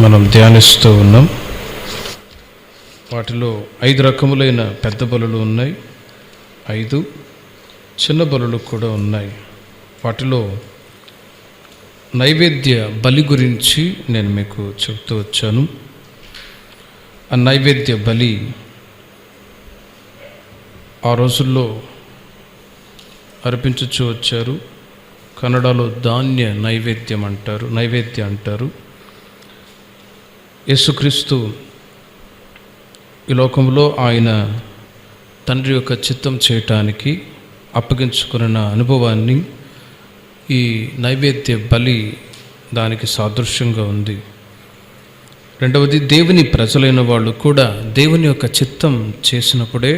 మనం ధ్యానిస్తూ ఉన్నాం. వాటిలో 5 రకములైన పెద్ద బలులు ఉన్నాయి, 5 చిన్న బలులు కూడా ఉన్నాయి. వాటిలో నైవేద్య బలి గురించి నేను మీకు చెప్తూ వచ్చాను. ఆ నైవేద్య బలి ఆ రోజుల్లో అర్పించుచూ వచ్చారు. కన్నడలో ధాన్య నైవేద్యం అంటారు, నైవేద్య అంటారు. యేసుక్రీస్తు ఈ లోకంలో ఆయన తండ్రి యొక్క చిత్తం చేయటానికి అప్పగించుకున్న అనుభవాన్ని ఈ నైవేద్య బలి దానికి సాదృశ్యంగా ఉంది. రెండవది, దేవుని ప్రజలైన వాళ్ళు కూడా దేవుని యొక్క చిత్తం చేసినప్పుడే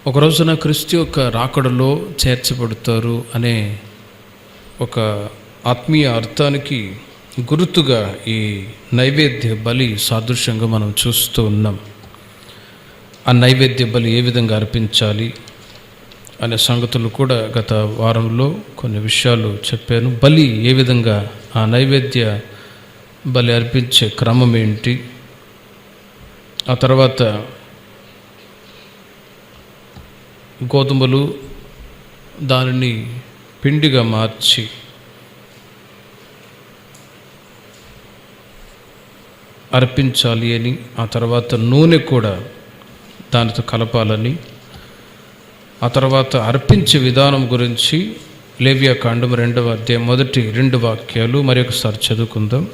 ఒక రోజున క్రీస్తు యొక్క రాకడలో చేర్చబడతారు అనే ఒక ఆత్మీయ అర్థానికి గుర్తుగా ఈ నైవేద్య బలి సాదృశ్యంగా మనం చూస్తూ ఉన్నాం. ఆ నైవేద్య బలి ఏ విధంగా అర్పించాలి అనే సంగతులు కూడా గత వారంలో కొన్ని విషయాలు చెప్పాను. బలి ఏ విధంగా, ఆ నైవేద్య బలి అర్పించే క్రమం ఏంటి, ఆ తర్వాత గోధుమలు దానిని పిండిగా మార్చి అర్పించాలి అని, ఆ తర్వాత నూనె కూడా దానితో కలపాలని, ఆ తర్వాత అర్పించే విధానం గురించి లేవియాకాండం 2వ అధ్యాయం మొదటి 2 వాక్యాలు మరి ఒకసారి చదువుకుందాం.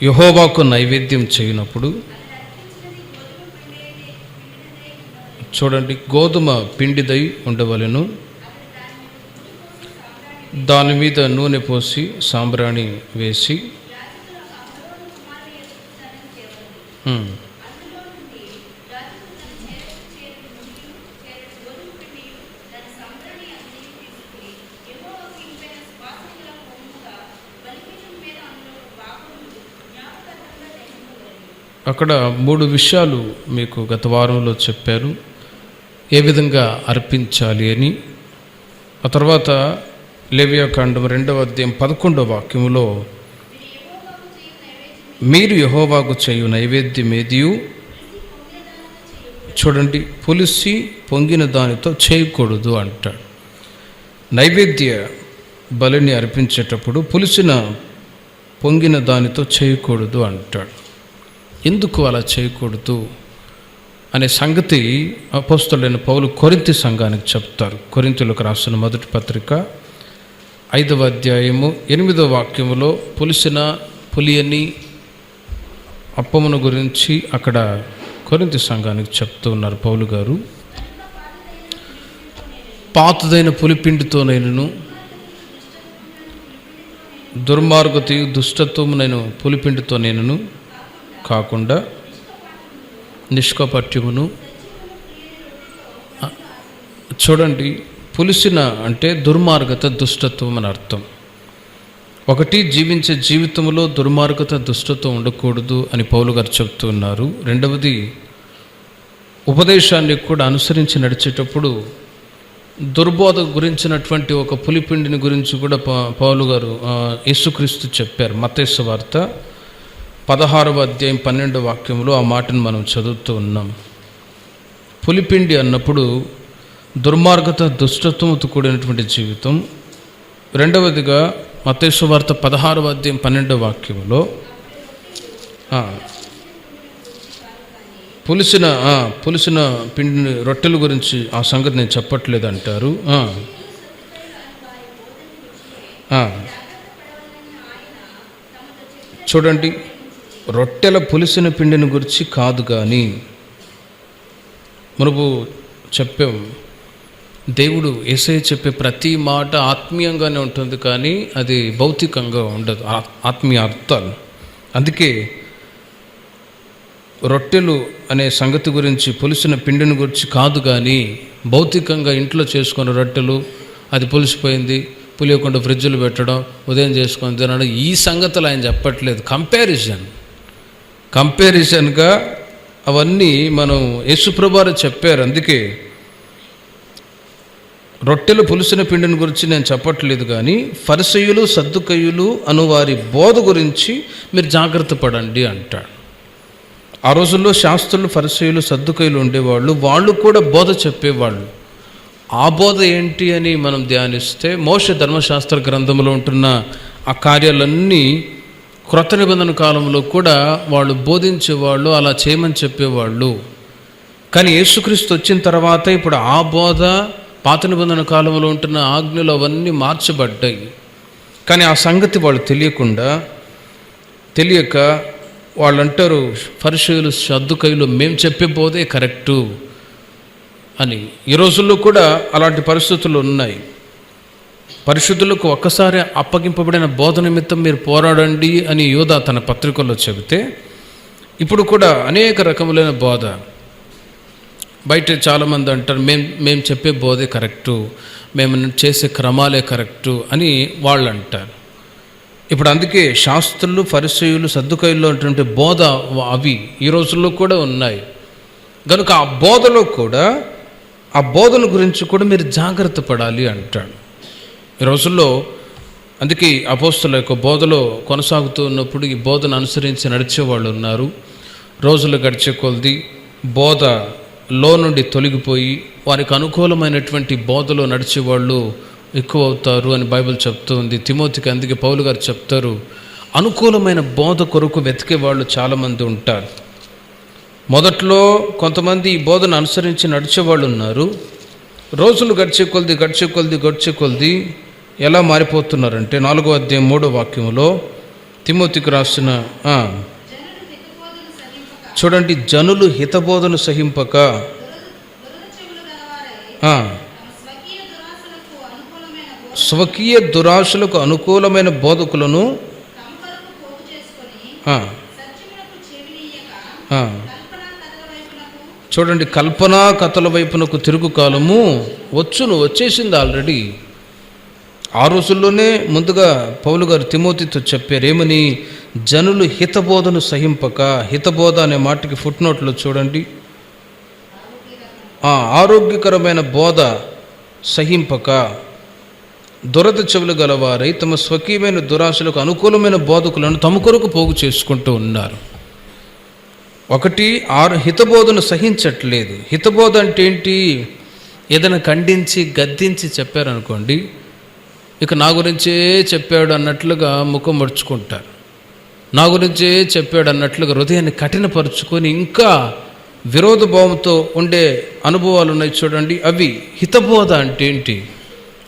యెహోవాకు నైవేద్యం చేయనప్పుడు, చూడండి, గోధుమ పిండిదై ఉండవలెను, దాని మీద నూనె పోసి సాంబ్రాణి వేసి అక్కడ 3 విషయాలు మీకు గత వారంలో చెప్పారు, ఏ విధంగా అర్పించాలి అని. ఆ తర్వాత లేవియాకాండం 2వ అధ్యాయం 11వ వాక్యములో మీరు యెహోవాకు చేయు నైవేద్యమేదియు, చూడండి, పులిసి పొంగిన దానితో చేయకూడదు అంటాడు. నైవేద్య బలిని అర్పించేటప్పుడు పులిసిన పొంగిన దానితో చేయకూడదు అంటాడు. ఎందుకు అలా చేయకూడదు అనే సంగతి అపోస్తలుడైన పౌలు కొరింథీ సంఘానికి చెప్తారు. కొరింథీయులకు రాసిన మొదటి పత్రిక 5వ అధ్యాయము 8వ వాక్యములో పులియని అప్పమును గురించి అక్కడ కొరింథీ సంఘానికి చెప్తూ ఉన్నారు పౌలు గారు. పాతదైన పులిపిండితోనైనను దుర్మార్గత దుష్టత్వమునైన పులిపిండితోనైనను కాకుండా నిష్కపట్యమును, చూడండి, పులిసిన అంటే దుర్మార్గత దుష్టత్వం అని అర్థం. ఒకటి, జీవించే జీవితంలో దుర్మార్గత దుష్టత్వం ఉండకూడదు అని పౌలు గారు చెప్తున్నారు. రెండవది, ఉపదేశాన్ని కూడా అనుసరించి నడిచేటప్పుడు దుర్బోధ గురించినటువంటి ఒక పులిపిండిని గురించి కూడా పౌలు గారు యేసుక్రీస్తు చెప్పారు. మత్తయి సువార్త 16వ అధ్యాయం 12వ వాక్యంలో ఆ మాటను మనం చదువుతూ ఉన్నాం. పులిపిండి అన్నప్పుడు దుర్మార్గత దుష్టత్వంతో కూడినటువంటి జీవితం. రెండవదిగా మత్తయి సువార్త 16వ అధ్యాయం 12వ వాక్యంలో పులిసిన పిండి రొట్టెల గురించి ఆ సంగతి నేను చెప్పట్లేదు అంటారు. చూడండి, రొట్టెల పులిసిన పిండిని గురించి కాదు, కానీ మనకు చెప్పాం, దేవుడు యేసయ్య చెప్పే ప్రతి మాట ఆత్మీయంగానే ఉంటుంది, కానీ అది భౌతికంగా ఉండదు, ఆత్మీయ అర్థాలు. అందుకే రొట్టెలు అనే సంగతి గురించి పులిసిన పిండిని గురించి కాదు, కానీ భౌతికంగా ఇంట్లో చేసుకున్న రొట్టెలు, అది పులిసిపోయింది, పులియకుండా ఫ్రిడ్జ్లు పెట్టడం, ఉదయం చేసుకొని తినడం, ఈ సంగతులు ఆయన చెప్పట్లేదు. కంపారిజన్గా అవన్నీ మనం యేసుప్రభువారు చెప్పారు. అందుకే రొట్టెలు పులిసిన పిండిని గురించి నేను చెప్పట్లేదు, కానీ ఫరిసయ్యులు సద్దుకయ్యులు అను వారి బోధ గురించి మీరు జాగ్రత్త పడండి అంటాడు. ఆ రోజుల్లో శాస్త్రులు ఫరిసయ్యులు సద్దుకయ్యులు ఉండేవాళ్ళు, వాళ్ళు కూడా బోధ చెప్పేవాళ్ళు. ఆ బోధ ఏంటి అని మనం ధ్యానిస్తే, మోషే ధర్మశాస్త్ర గ్రంథంలో ఉంటున్న ఆ కార్యాలన్నీ క్రొత్త నిబంధన కాలంలో కూడా వాళ్ళు బోధించేవాళ్ళు, అలా చేయమని చెప్పేవాళ్ళు. కానీ యేసుక్రీస్తు వచ్చిన తర్వాత ఇప్పుడు ఆ బోధ, పాత నిబంధన కాలంలో ఉంటున్న ఆజ్ఞలు అవన్నీ మార్చబడ్డాయి. కానీ ఆ సంగతి వాళ్ళు తెలియక వాళ్ళు అంటారు, ఫరిసయ్యులు సద్దుకయ్యులు మేము చెప్పే బోధే కరెక్టు అని. ఈ రోజుల్లో కూడా అలాంటి పరిస్థితులు ఉన్నాయి. పరిశుద్ధులకు ఒక్కసారి అప్పగింపబడిన బోధ నిమిత్తం మీరు పోరాడండి అని యోధా తన పత్రికల్లో చెబితే, ఇప్పుడు కూడా అనేక రకములైన బోధ బయట చాలామంది అంటారు, మేము చెప్పే బోధే కరెక్టు, మేము చేసే క్రమాలే కరెక్టు అని వాళ్ళు అంటారు. ఇప్పుడు అందుకే శాస్త్రులు ఫరిసయ్యులు సద్దుకయ్యులు అటువంటి బోధ అవి ఈ రోజుల్లో కూడా ఉన్నాయి. కనుక ఆ బోధలో కూడా, ఆ బోధన గురించి కూడా మీరు జాగ్రత్త పడాలి అంటాడు. ఈ రోజుల్లో అందుకే అపోస్తలుల యొక్క బోధలో కొనసాగుతూ ఉన్నప్పుడు ఈ బోధను అనుసరించి నడిచేవాళ్ళు ఉన్నారు. రోజులు గడిచే కొలది బోధలో నుండి తొలగిపోయి వారికి అనుకూలమైనటువంటి బోధలో నడిచేవాళ్ళు ఎక్కువ అవుతారు అని బైబిల్ చెప్తూ ఉంది. తిమోతికి అందుకే పౌలు గారు చెప్తారు, అనుకూలమైన బోధ కొరకు వెతికే వాళ్ళు చాలామంది ఉంటారు. మొదట్లో కొంతమంది ఈ బోధను అనుసరించి నడిచేవాళ్ళు ఉన్నారు. రోజులు గడిచే కొలది ఎలా మారిపోతున్నారంటే, 4వ అధ్యాయం 3వ వాక్యంలో తిమోతికి రాసిన చూడండి, జనులు హితబోధను సహింపక స్వకీయ దురాశలకు అనుకూలమైన బోధకులను చూడండి, కల్పనా కథల వైపునకు తిరుగు కాలము వచ్చేసింది ఆల్రెడీ. ఆ రోజుల్లోనే ముందుగా పౌలు గారు తిమోతితో చెప్పారు ఏమని, జనులు హితబోధను సహింపక, హితబోధ అనే మాటకి ఫుట్ నోట్లో చూడండి, ఆరోగ్యకరమైన బోధ సహింపక దురద చెవులు గలవారై తమ స్వకీయమైన దురాశలకు అనుకూలమైన బోధకులను తమ కొరకు పోగు చేసుకుంటూ ఉన్నారు. ఒకటి, హితబోధను సహించట్లేదు. హితబోధ అంటే ఏంటి? ఏదైనా ఖండించి గద్దించి చెప్పారనుకోండి, ఇక నా గురించే చెప్పాడు అన్నట్లుగా ముఖం మడుచుకుంటారు, నా గురించే చెప్పాడు అన్నట్లుగా హృదయాన్ని కఠినపరుచుకొని ఇంకా విరోధ భావంతో ఉండే అనుభవాలు ఉన్నాయి చూడండి, అవి హితబోధ అంటే ఏంటి?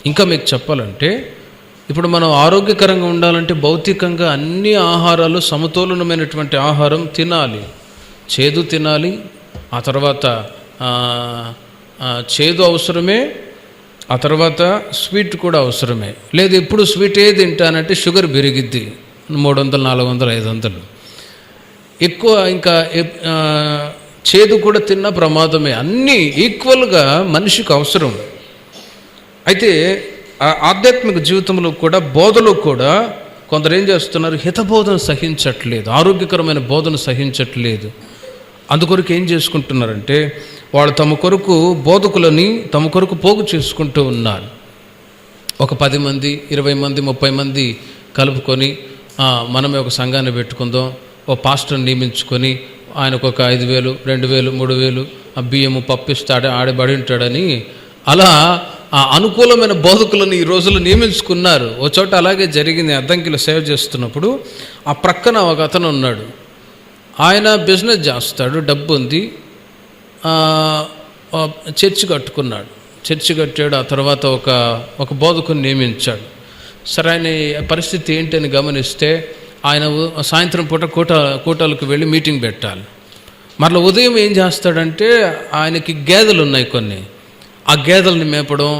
ఇంకా మీకు చెప్పాలంటే, ఇప్పుడు మనం ఆరోగ్యకరంగా ఉండాలంటే భౌతికంగా అన్ని ఆహారాలు సమతోలనమైనటువంటి ఆహారం తినాలి. చేదు తినాలి, ఆ తర్వాత చేదు అవసరమే, ఆ తర్వాత స్వీట్ కూడా అవసరమే. లేదు ఎప్పుడు స్వీటే తింటానంటే షుగర్ పెరిగిద్ది, 300, 400, 500 ఎక్కువ. ఇంకా చేదు కూడా తిన్న ప్రమాదమే. అన్నీ ఈక్వల్గా మనిషికి అవసరం. అయితే ఆధ్యాత్మిక జీవితంలో కూడా, బోధలో కూడా కొందరు ఏం చేస్తున్నారు, హితబోధను సహించట్లేదు, ఆరోగ్యకరమైన బోధను సహించట్లేదు. అందుకొరకు ఏం చేసుకుంటున్నారంటే, వాళ్ళు తమ కొరకు బోధకులని తమ కొరకు పోగు చేసుకుంటూ ఉన్నారు. ఒక 10 మంది, 20 మంది, 30 మంది కలుపుకొని మనమే ఒక సంఘాన్ని పెట్టుకుందాం, ఓ పాస్టర్ని నియమించుకొని ఆయనకు ఒక 5,000, 2,000, 3,000 బియ్యము పప్పిస్తాడే ఆడబడి ఉంటాడని అలా అనుకూలమైన బోధకులను ఈ రోజుల్లో నియమించుకున్నారు. ఓ చోట అలాగే జరిగింది. అద్దంకిలో సేవ చేస్తున్నప్పుడు ఆ ప్రక్కన ఒక అతను ఉన్నాడు. ఆయన బిజినెస్ చేస్తాడు, డబ్బు ఉంది, చర్చి కట్టుకున్నాడు, చర్చి కట్టాడు. ఆ తర్వాత ఒక బోధకుని నియమించాడు. సరే, ఆయన పరిస్థితి ఏంటని గమనిస్తే, ఆయన సాయంత్రం పూట కూటాలకు వెళ్ళి మీటింగ్ పెట్టాలి. మరలా ఉదయం ఏం చేస్తాడంటే, ఆయనకి గేదెలు ఉన్నాయి కొన్ని, ఆ గేదెలని మేపడం,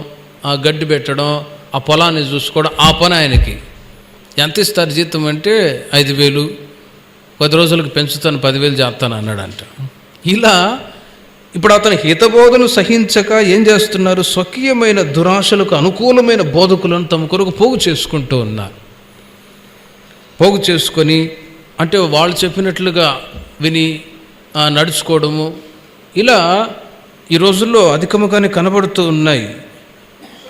ఆ గడ్డి పెట్టడం, ఆ పొలాన్ని చూసుకోవడం, ఆ పని ఆయనకి. ఎంత ఇస్తారు జీతం అంటే 5,000, 10 రోజులకు పెంచుతాను, 10,000 చేస్తాను అన్నాడంట. ఇలా ఇప్పుడు అతను హితబోధను సహించక ఏం చేస్తున్నారు, స్వకీయమైన దురాశలకు అనుకూలమైన బోధకులను తమ కొరకు పోగు చేసుకుంటూ ఉన్నారు. పోగు చేసుకొని అంటే వాళ్ళు చెప్పినట్లుగా విని నడుచుకోవడము, ఇలా ఈ రోజుల్లో అధికముగానే కనబడుతూ ఉన్నాయి.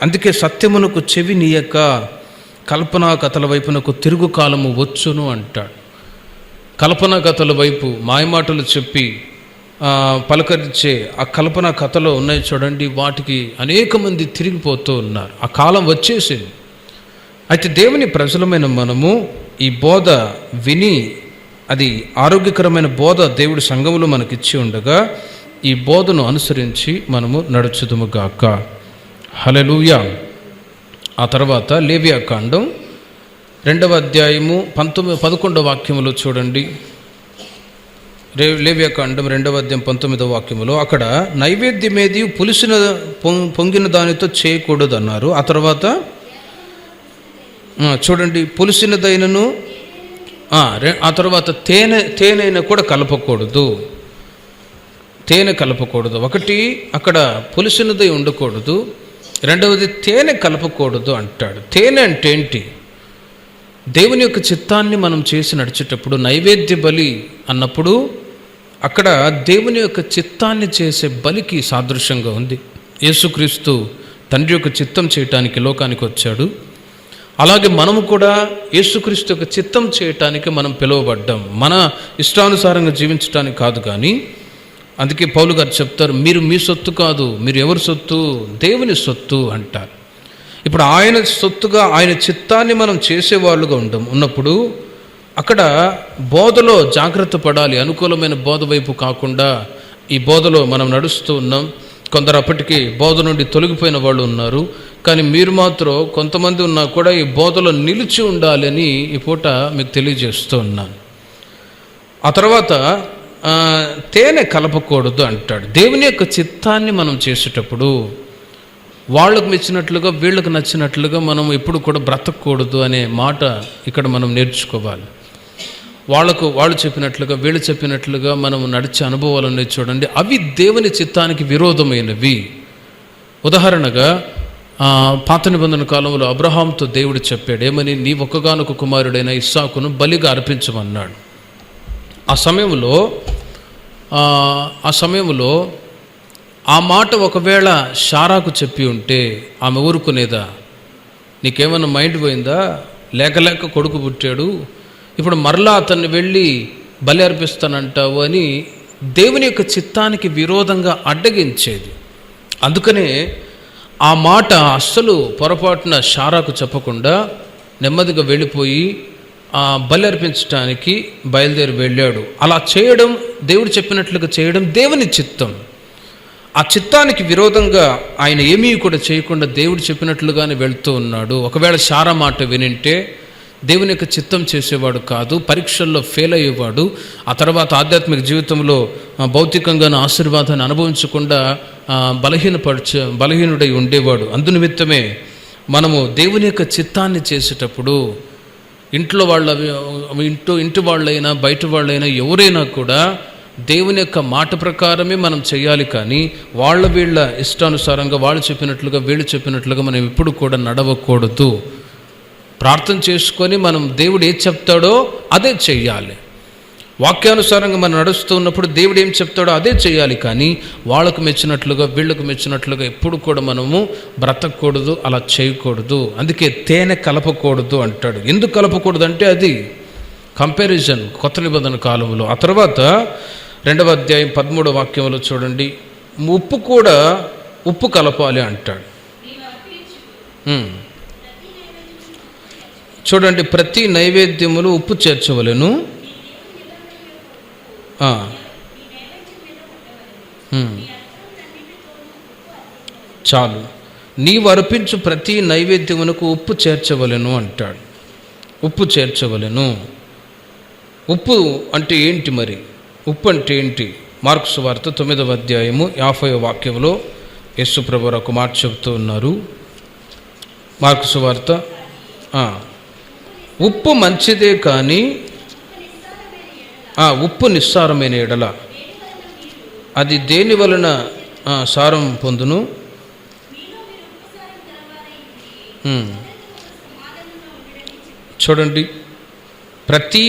అందుకే సత్యమునకు చెవి నీయక కల్పనా కథల వైపునకు తిరుగు కాలము వచ్చును అంటాడు. కల్పనా కథల వైపు మాయమాటలు చెప్పి పలకరించే ఆ కల్పనా కథలో ఉన్నాయి చూడండి, వాటికి అనేక మంది తిరిగిపోతూ ఉన్నారు. ఆ కాలం వచ్చేసింది. అయితే దేవుని ప్రజలమైన మనము ఈ బోధ విని, అది ఆరోగ్యకరమైన బోధ దేవుడి సంఘములో మనకిచ్చి ఉండగా, ఈ బోధను అనుసరించి మనము నడుచుదుముగాక. హల్లెలూయా. ఆ తర్వాత లేవియాకాండం 2వ అధ్యాయము 11వ వాక్యములో చూడండి. లేవియాకాండం 2వ అధ్యాయం 19వ వాక్యములో అక్కడ నైవేద్యమేది పులిసిన పొంగిన దానితో చేయకూడదు అన్నారు. ఆ తర్వాత చూడండి, పులిసినదైనను ఆ తర్వాత తేనె కూడా కలపకూడదు. తేనె కలపకూడదు. ఒకటి అక్కడ పులిసినదై ఉండకూడదు, రెండవది తేనె కలపకూడదు అంటాడు. తేనె అంటే ఏంటి? దేవుని యొక్క చిత్తాన్ని మనం చేసి నడిచేటప్పుడు నైవేద్య బలి అన్నప్పుడు అక్కడ దేవుని యొక్క చిత్తాన్ని చేసే బలికి సాదృశ్యంగా ఉంది. యేసుక్రీస్తు తండ్రి యొక్క చిత్తం చేయటానికి లోకానికి వచ్చాడు. అలాగే మనము కూడా యేసుక్రీస్తు యొక్క చిత్తం చేయటానికి మనం పిలువబడ్డాం. మన ఇష్టానుసారంగా జీవించడానికి కాదు. కానీ అందుకే పౌలు గారు చెప్తారు, మీరు మీ సొత్తు కాదు, మీరు ఎవరి సొత్తు? దేవుని సొత్తు అంటారు. ఇప్పుడు ఆయన సొత్తుగా ఆయన చిత్తాన్ని మనం చేసేవాళ్ళుగా ఉన్నప్పుడు అక్కడ బోధలో జాగ్రత్త పడాలి. అనుకూలమైన బోధ వైపు కాకుండా ఈ బోధలో మనం నడుస్తూ ఉన్నాం. కొందరు అప్పటికి బోధ నుండి తొలగిపోయిన వాళ్ళు ఉన్నారు. కానీ మీరు మాత్రం కొంతమంది ఉన్నా కూడా ఈ బోధలో నిలిచి ఉండాలని ఈ పూట మీకు తెలియజేస్తూ ఉన్నాను. ఆ తర్వాత తేనె కలపకూడదు అంటాడు. దేవుని యొక్క చిత్తాన్ని మనం చేసేటప్పుడు వాళ్ళకు మెచ్చినట్లుగా వీళ్ళకు నచ్చినట్లుగా మనం ఎప్పుడు కూడా బ్రతకూడదు అనే మాట ఇక్కడ మనం నేర్చుకోవాలి. వాళ్ళు చెప్పినట్లుగా వీళ్ళు చెప్పినట్లుగా మనం నడిచే అనుభవాలన్నీ చూడండి, అవి దేవుని చిత్తానికి విరోధమైనవి. ఉదాహరణగా పాత నిబంధన కాలంలో అబ్రహాంతో దేవుడు చెప్పాడు, ఏమని? నీ ఒక్కగానొక కుమారుడైన ఇస్సాకును బలిగా అర్పించమన్నాడు. ఆ సమయంలో ఆ మాట ఒకవేళ శారాకు చెప్పి ఉంటే ఆమె ఊరుకునేదా? నీకేమన్నా మైండ్ పోయిందా? లేక కొడుకు పుట్టాడు, ఇప్పుడు మరలా అతన్ని వెళ్ళి బలి అర్పిస్తానంటావు అని దేవుని యొక్క చిత్తానికి విరోధంగా అడ్డగించేది. అందుకనే ఆ మాట అస్సలు పొరపాటున శారాకు చెప్పకుండా నెమ్మదిగా వెళ్ళిపోయి బలి అర్పించడానికి బయలుదేరి వెళ్ళాడు. అలా చేయడం, దేవుడు చెప్పినట్లుగా చేయడం దేవుని చిత్తం. ఆ చిత్తానికి విరోధంగా ఆయన ఏమీ కూడా చేయకుండా దేవుడు చెప్పినట్లుగానే వెళ్తూ ఉన్నాడు. ఒకవేళ శారా మాట వినింటే దేవుని యొక్క చిత్తం చేసేవాడు కాదు, పరీక్షల్లో ఫెయిల్ అయ్యేవాడు. ఆ తర్వాత ఆధ్యాత్మిక జీవితంలో భౌతికంగా ఆశీర్వాదాన్ని అనుభవించకుండా బలహీనుడై ఉండేవాడు. అందునిమిత్తమే మనము దేవుని యొక్క చిత్తాన్ని చేసేటప్పుడు ఇంటి వాళ్ళైనా బయట వాళ్ళైనా ఎవరైనా కూడా దేవుని యొక్క మాట ప్రకారమే మనం చేయాలి. కానీ వీళ్ళ ఇష్టానుసారంగా వాళ్ళు చెప్పినట్లుగా వీళ్ళు చెప్పినట్లుగా మనం ఎప్పుడు కూడా నడవకూడదు. ప్రార్థన చేసుకొని మనం దేవుడు ఏం చెప్తాడో అదే చెయ్యాలి. వాక్యానుసారంగా మనం నడుస్తూ ఉన్నప్పుడు దేవుడు ఏం చెప్తాడో అదే చేయాలి. కానీ వాళ్ళకు మెచ్చినట్లుగా వీళ్ళకు మెచ్చినట్లుగా ఎప్పుడు కూడా మనము బ్రతకూడదు, అలా చేయకూడదు. అందుకే తేనె కలపకూడదు అంటాడు. ఎందుకు కలపకూడదు అంటే అది కంపారిజన్ కొత్త నిబంధన కాలంలో. ఆ తర్వాత 2వ అధ్యాయం 13వ వాక్యంలో చూడండి, ఉప్పు కలపాలి అంటాడు. చూడండి, ప్రతి నైవేద్యములు ఉప్పు చేర్చవలెను. చాలు, నీవు అర్పించు ప్రతి నైవేద్యమునకు ఉప్పు చేర్చవలెను అంటాడు. ఉప్పు చేర్చవలెను. ఉప్పు అంటే ఏంటి మరి? ఉప్పు అంటే ఏంటి? మార్కు సువార్త 9వ అధ్యాయము 50వ వాక్యంలో యేసు ప్రభువు ఒక మాట చెబుతూ ఉన్నారు. మార్కు సువార్త, ఉప్పు మంచిదే కానీ ఉప్పు నిస్సారమైన ఎడల అది దేని వలన సారం పొందును? చూడండి, ప్రతి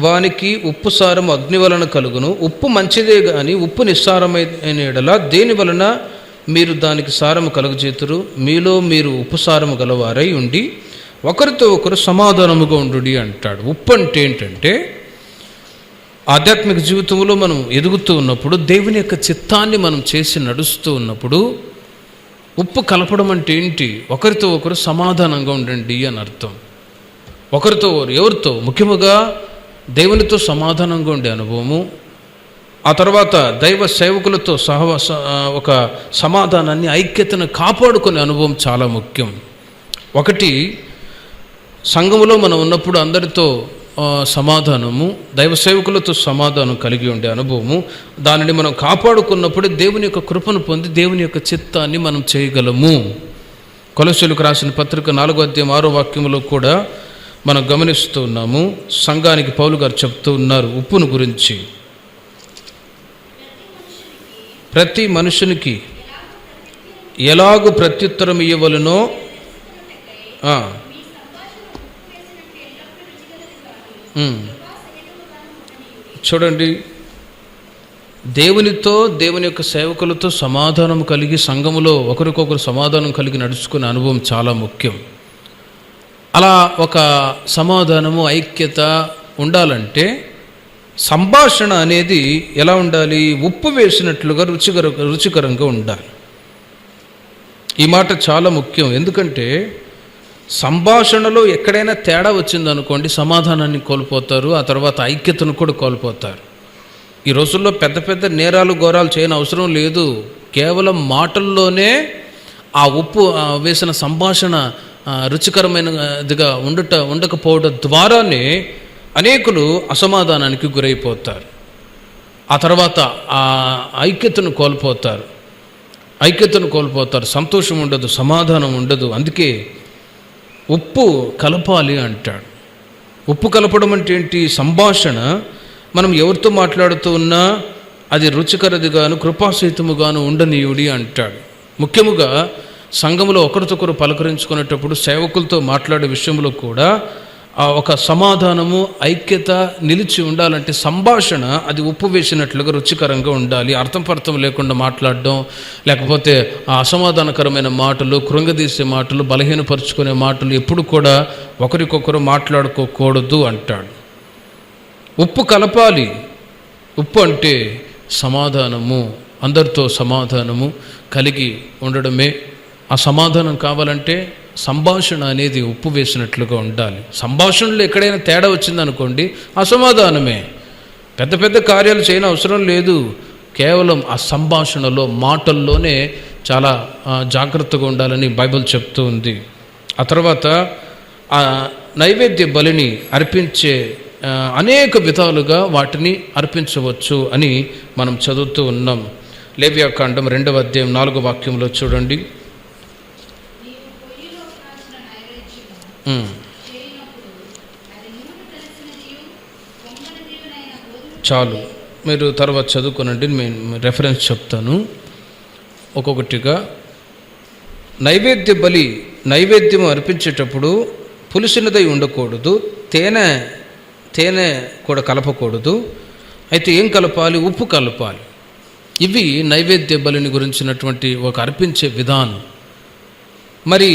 వానికి ఉప్పు సారం అగ్ని వలన కలుగును. ఉప్పు మంచిదే కానీ ఉప్పు నిస్సారమైన ఎడల దేని వలన మీరు దానికి సారము కలుగజేతురు. మీలో మీరు ఉప్పు సారము గలవారై ఉండి ఒకరితో ఒకరు సమాధానముగా ఉండు అంటాడు. ఉప్పు అంటే ఏంటంటే, ఆధ్యాత్మిక జీవితంలో మనం ఎదుగుతూ ఉన్నప్పుడు, దేవుని యొక్క చిత్తాన్ని మనం చేసి నడుస్తూ ఉన్నప్పుడు, ఉప్పు కలపడం అంటే ఏంటి? ఒకరితో ఒకరు సమాధానంగా ఉండండి అని అర్థం. ఒకరితో ఎవరితో? ముఖ్యముగా దేవునితో సమాధానంగా ఉండే అనుభవము, ఆ తర్వాత దైవ సేవకులతో ఒక సమాధానాన్ని, ఐక్యతను కాపాడుకునే అనుభవం చాలా ముఖ్యం. ఒకటి, సంఘములో మనం ఉన్నప్పుడు అందరితో సమాధానము, దైవ సేవకులతో సమాధానం కలిగి ఉండే అనుభవము, దానిని మనం కాపాడుకున్నప్పుడు దేవుని యొక్క కృపను పొంది దేవుని యొక్క చిత్తాన్ని మనం చేయగలము. కొలస్సీయులకు రాసిన పత్రిక 4వ అధ్యాయం 6వ వాక్యములో కూడా మనం గమనిస్తూ ఉన్నాము. సంఘానికి పౌలు గారు చెప్తూ ఉన్నారు ఉప్పును గురించి. ప్రతి మనుషునికి ఎలాగూ ప్రత్యుత్తరం ఇవ్వవలెనో, చూడండి, దేవునితో దేవుని యొక్క సేవకులతో సమాధానం కలిగి సంఘములో ఒకరికొకరు సమాధానం కలిగి నడుచుకునే అనుభవం చాలా ముఖ్యం. అలా ఒక సమాధానము, ఐక్యత ఉండాలంటే సంభాషణ అనేది ఎలా ఉండాలి? ఉప్పు వేసినట్లుగా రుచికరంగా ఉండాలి. ఈ మాట చాలా ముఖ్యం. ఎందుకంటే సంభాషణలో ఎక్కడైనా తేడా వచ్చిందనుకోండి, సమాధానాన్ని కోల్పోతారు, ఆ తర్వాత ఐక్యతను కూడా కోల్పోతారు. ఈ రోజుల్లో పెద్ద పెద్ద నేరాలు ఘోరాలు చేయని అవసరం లేదు. కేవలం మాటల్లోనే ఆ ఉప్పు వేసిన సంభాషణ రుచికరమైనదిగా ఉండకపోవడం ద్వారానే అనేకులు అసమాధానానికి గురైపోతారు. ఆ తర్వాత ఆ ఐక్యతను కోల్పోతారు, సంతోషం ఉండదు, సమాధానం ఉండదు. అందుకే ఉప్పు కలపాలి అంటాడు. ఉప్పు కలపడం అంటే ఏంటి? సంభాషణ మనం ఎవరితో మాట్లాడుతూ ఉన్నా అది రుచికరదిగాను కృపాసహితముగాను ఉండనీయుడి అంటాడు. ముఖ్యముగా సంఘములో ఒకరికొకరు పలకరించుకునేటప్పుడు, సేవకులతో మాట్లాడే విషయంలో కూడా ఒక సమాధానము, ఐక్యత నిలిచి ఉండాలంటే సంభాషణ అది ఉప్పు వేసినట్లుగా రుచికరంగా ఉండాలి. అర్థం లేకుండా మాట్లాడడం, లేకపోతే అసమాధానకరమైన మాటలు, కృంగదీసే మాటలు, బలహీనపరుచుకునే మాటలు ఎప్పుడు కూడా ఒకరికొకరు మాట్లాడుకోకూడదు అంటాడు. ఉప్పు కలపాలి. ఉప్పు అంటే సమాధానము, అందరితో సమాధానము కలిగి ఉండడమే. ఆ సమాధానం కావాలంటే సంభాషణ అనేది ఉప్పు వేసినట్లుగా ఉండాలి. సంభాషణలో ఎక్కడైనా తేడా వచ్చిందనుకోండి, అసమాధానమే. పెద్ద పెద్ద కార్యాలు చేయని అవసరం లేదు. కేవలం ఆ సంభాషణలో, మాటల్లోనే చాలా జాగ్రత్తగా ఉండాలని బైబిల్ చెప్తూ ఉంది. ఆ తర్వాత ఆ నైవేద్య బలిని అర్పించే అనేక విధాలుగా వాటిని అర్పించవచ్చు అని మనం చదువుతూ ఉన్నాం. లేవియాకాండం 2వ అధ్యాయం 4వ వాక్యంలో చూడండి. చాలు, మీరు తర్వాత చదువుకోనండి, నేను రెఫరెన్స్ చెప్తాను ఒక్కొక్కటిగా. నైవేద్యం అర్పించేటప్పుడు పులిసినదై ఉండకూడదు, తేనె కూడా కలపకూడదు. అయితే ఏం కలపాలి? ఉప్పు కలపాలి. ఇవి నైవేద్య బలిని గురించినటువంటి ఒక అర్పించే విధానం. మరి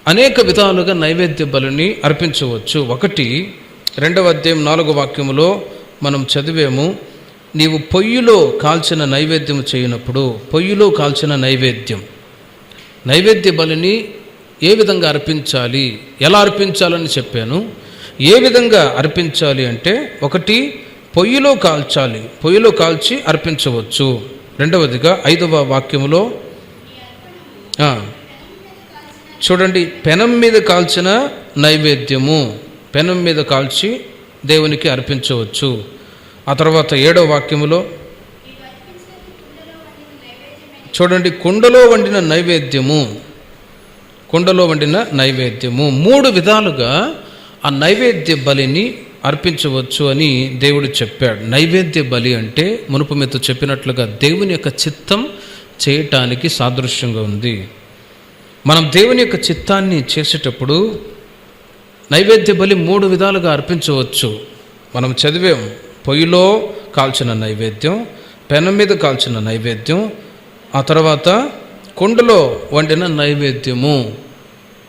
అనేక విధాలుగా నైవేద్య బలిని అర్పించవచ్చు. 2వ అధ్యాయం 4వ వాక్యములో మనం చదివాము, నీవు పొయ్యిలో కాల్చిన నైవేద్యం చేయనప్పుడు, పొయ్యిలో కాల్చిన నైవేద్య బలిని ఏ విధంగా అర్పించాలి, ఎలా అర్పించాలని చెప్పాను. ఏ విధంగా అర్పించాలి అంటే, 1 పొయ్యిలో కాల్చాలి, పొయ్యిలో కాల్చి అర్పించవచ్చు. 2వదిగా 5వ వాక్యములో చూడండి, పెనం మీద కాల్చిన నైవేద్యము, పెనం మీద కాల్చి దేవునికి అర్పించవచ్చు. ఆ తర్వాత 7వ వాక్యములో చూడండి, కుండలో వండిన నైవేద్యము 3 విధాలుగా ఆ నైవేద్య బలిని అర్పించవచ్చు అని దేవుడు చెప్పాడు. నైవేద్య బలి అంటే మునుపు మీతో చెప్పినట్లుగా దేవుని యొక్క చిత్తం చేయటానికి సాదృశ్యంగా ఉంది. మనం దేవుని యొక్క చిత్తాన్ని చేసేటప్పుడు నైవేద్య బలి 3 విధాలుగా అర్పించవచ్చు. మనం చదివాం, పొయ్యిలో కాల్చిన నైవేద్యం, పెనం మీద కాల్చిన నైవేద్యం, ఆ తర్వాత కుండలో వండిన నైవేద్యము.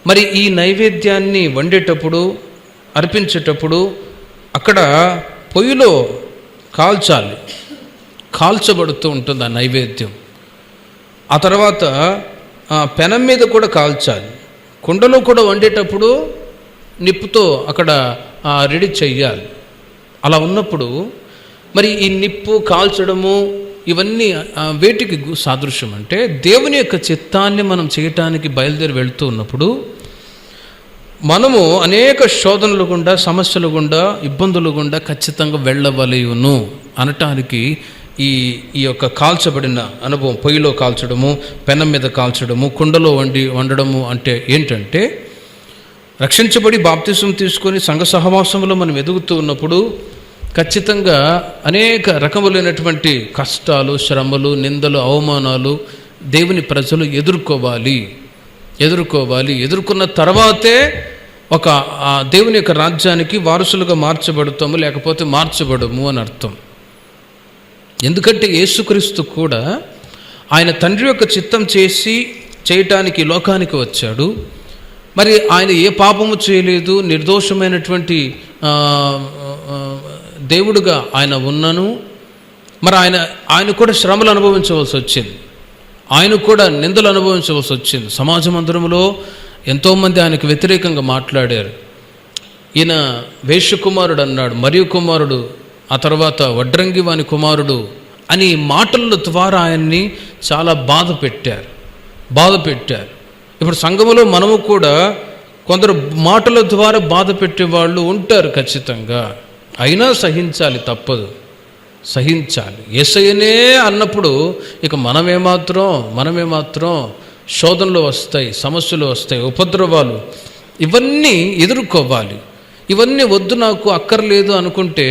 మరి ఈ నైవేద్యాన్ని వండేటప్పుడు, అర్పించేటప్పుడు అక్కడ పొయ్యిలో కాల్చాలి, కాల్చబడుతూ ఉంటుంది ఆ నైవేద్యం. ఆ తర్వాత పెనం మీద కూడా కాల్చాలి. కుండలో కూడా వండేటప్పుడు నిప్పుతో అక్కడ రెడీ చెయ్యాలి. అలా ఉన్నప్పుడు మరి ఈ నిప్పు కాల్చడము ఇవన్నీ వేటికి సాదృశ్యం అంటే, దేవుని యొక్క చిత్తాన్ని మనం చేయటానికి బయలుదేరి వెళ్తూ ఉన్నప్పుడు మనము అనేక శోధనలు గుండా, సమస్యలు గుండా, ఇబ్బందులు గుండా ఖచ్చితంగా వెళ్ళవలయును అనటానికి ఈ యొక్క కాల్చబడిన అనుభవం, పొయ్యిలో కాల్చడము, పెనం మీద కాల్చడము, కుండలో వండడము అంటే ఏంటంటే, రక్షించబడి బాప్తిసం తీసుకొని సంఘ సహవాసంలో మనం ఎదుగుతూ ఉన్నప్పుడు ఖచ్చితంగా అనేక రకములైనటువంటి కష్టాలు, శ్రమలు, నిందలు, అవమానాలు దేవుని ప్రజలు ఎదుర్కొన్న తర్వాతే ఒక దేవుని యొక్క రాజ్యానికి వారసులుగా మార్చబడతాము, లేకపోతే మార్చబడము అని అర్థం. ఎందుకంటే యేసుక్రీస్తు కూడా ఆయన తండ్రి యొక్క చిత్తం చేయటానికి లోకానికి వచ్చాడు. మరి ఆయన ఏ పాపము చేయలేదు, నిర్దోషమైనటువంటి దేవుడుగా ఆయన ఉన్నను. మరి ఆయన కూడా శ్రమలు అనుభవించవలసి వచ్చింది, ఆయన కూడా నిందలు అనుభవించవలసి వచ్చింది. సమాజ మందిరంలో ఎంతోమంది ఆయనకు వ్యతిరేకంగా మాట్లాడారు. ఈయన వేశ్యకుమారుడు అన్నాడు, మరియు కుమారుడు, ఆ తర్వాత వడ్రంగి వాని కుమారుడు అని మాటల ద్వారా ఆయన్ని చాలా బాధ పెట్టారు. ఇప్పుడు సంఘములో మనము కూడా కొందరు మాటల ద్వారా బాధ పెట్టేవాళ్ళు ఉంటారు ఖచ్చితంగా. అయినా సహించాలి, తప్పదు, సహించాలి. యేసయ్యనే అన్నప్పుడు ఇక మనమేమాత్రం శోధనలు వస్తాయి, సమస్యలు వస్తాయి, ఉపద్రవాలు, ఇవన్నీ ఎదుర్కోవాలి. ఇవన్నీ వద్దు, నాకు అక్కర్లేదు అనుకుంటే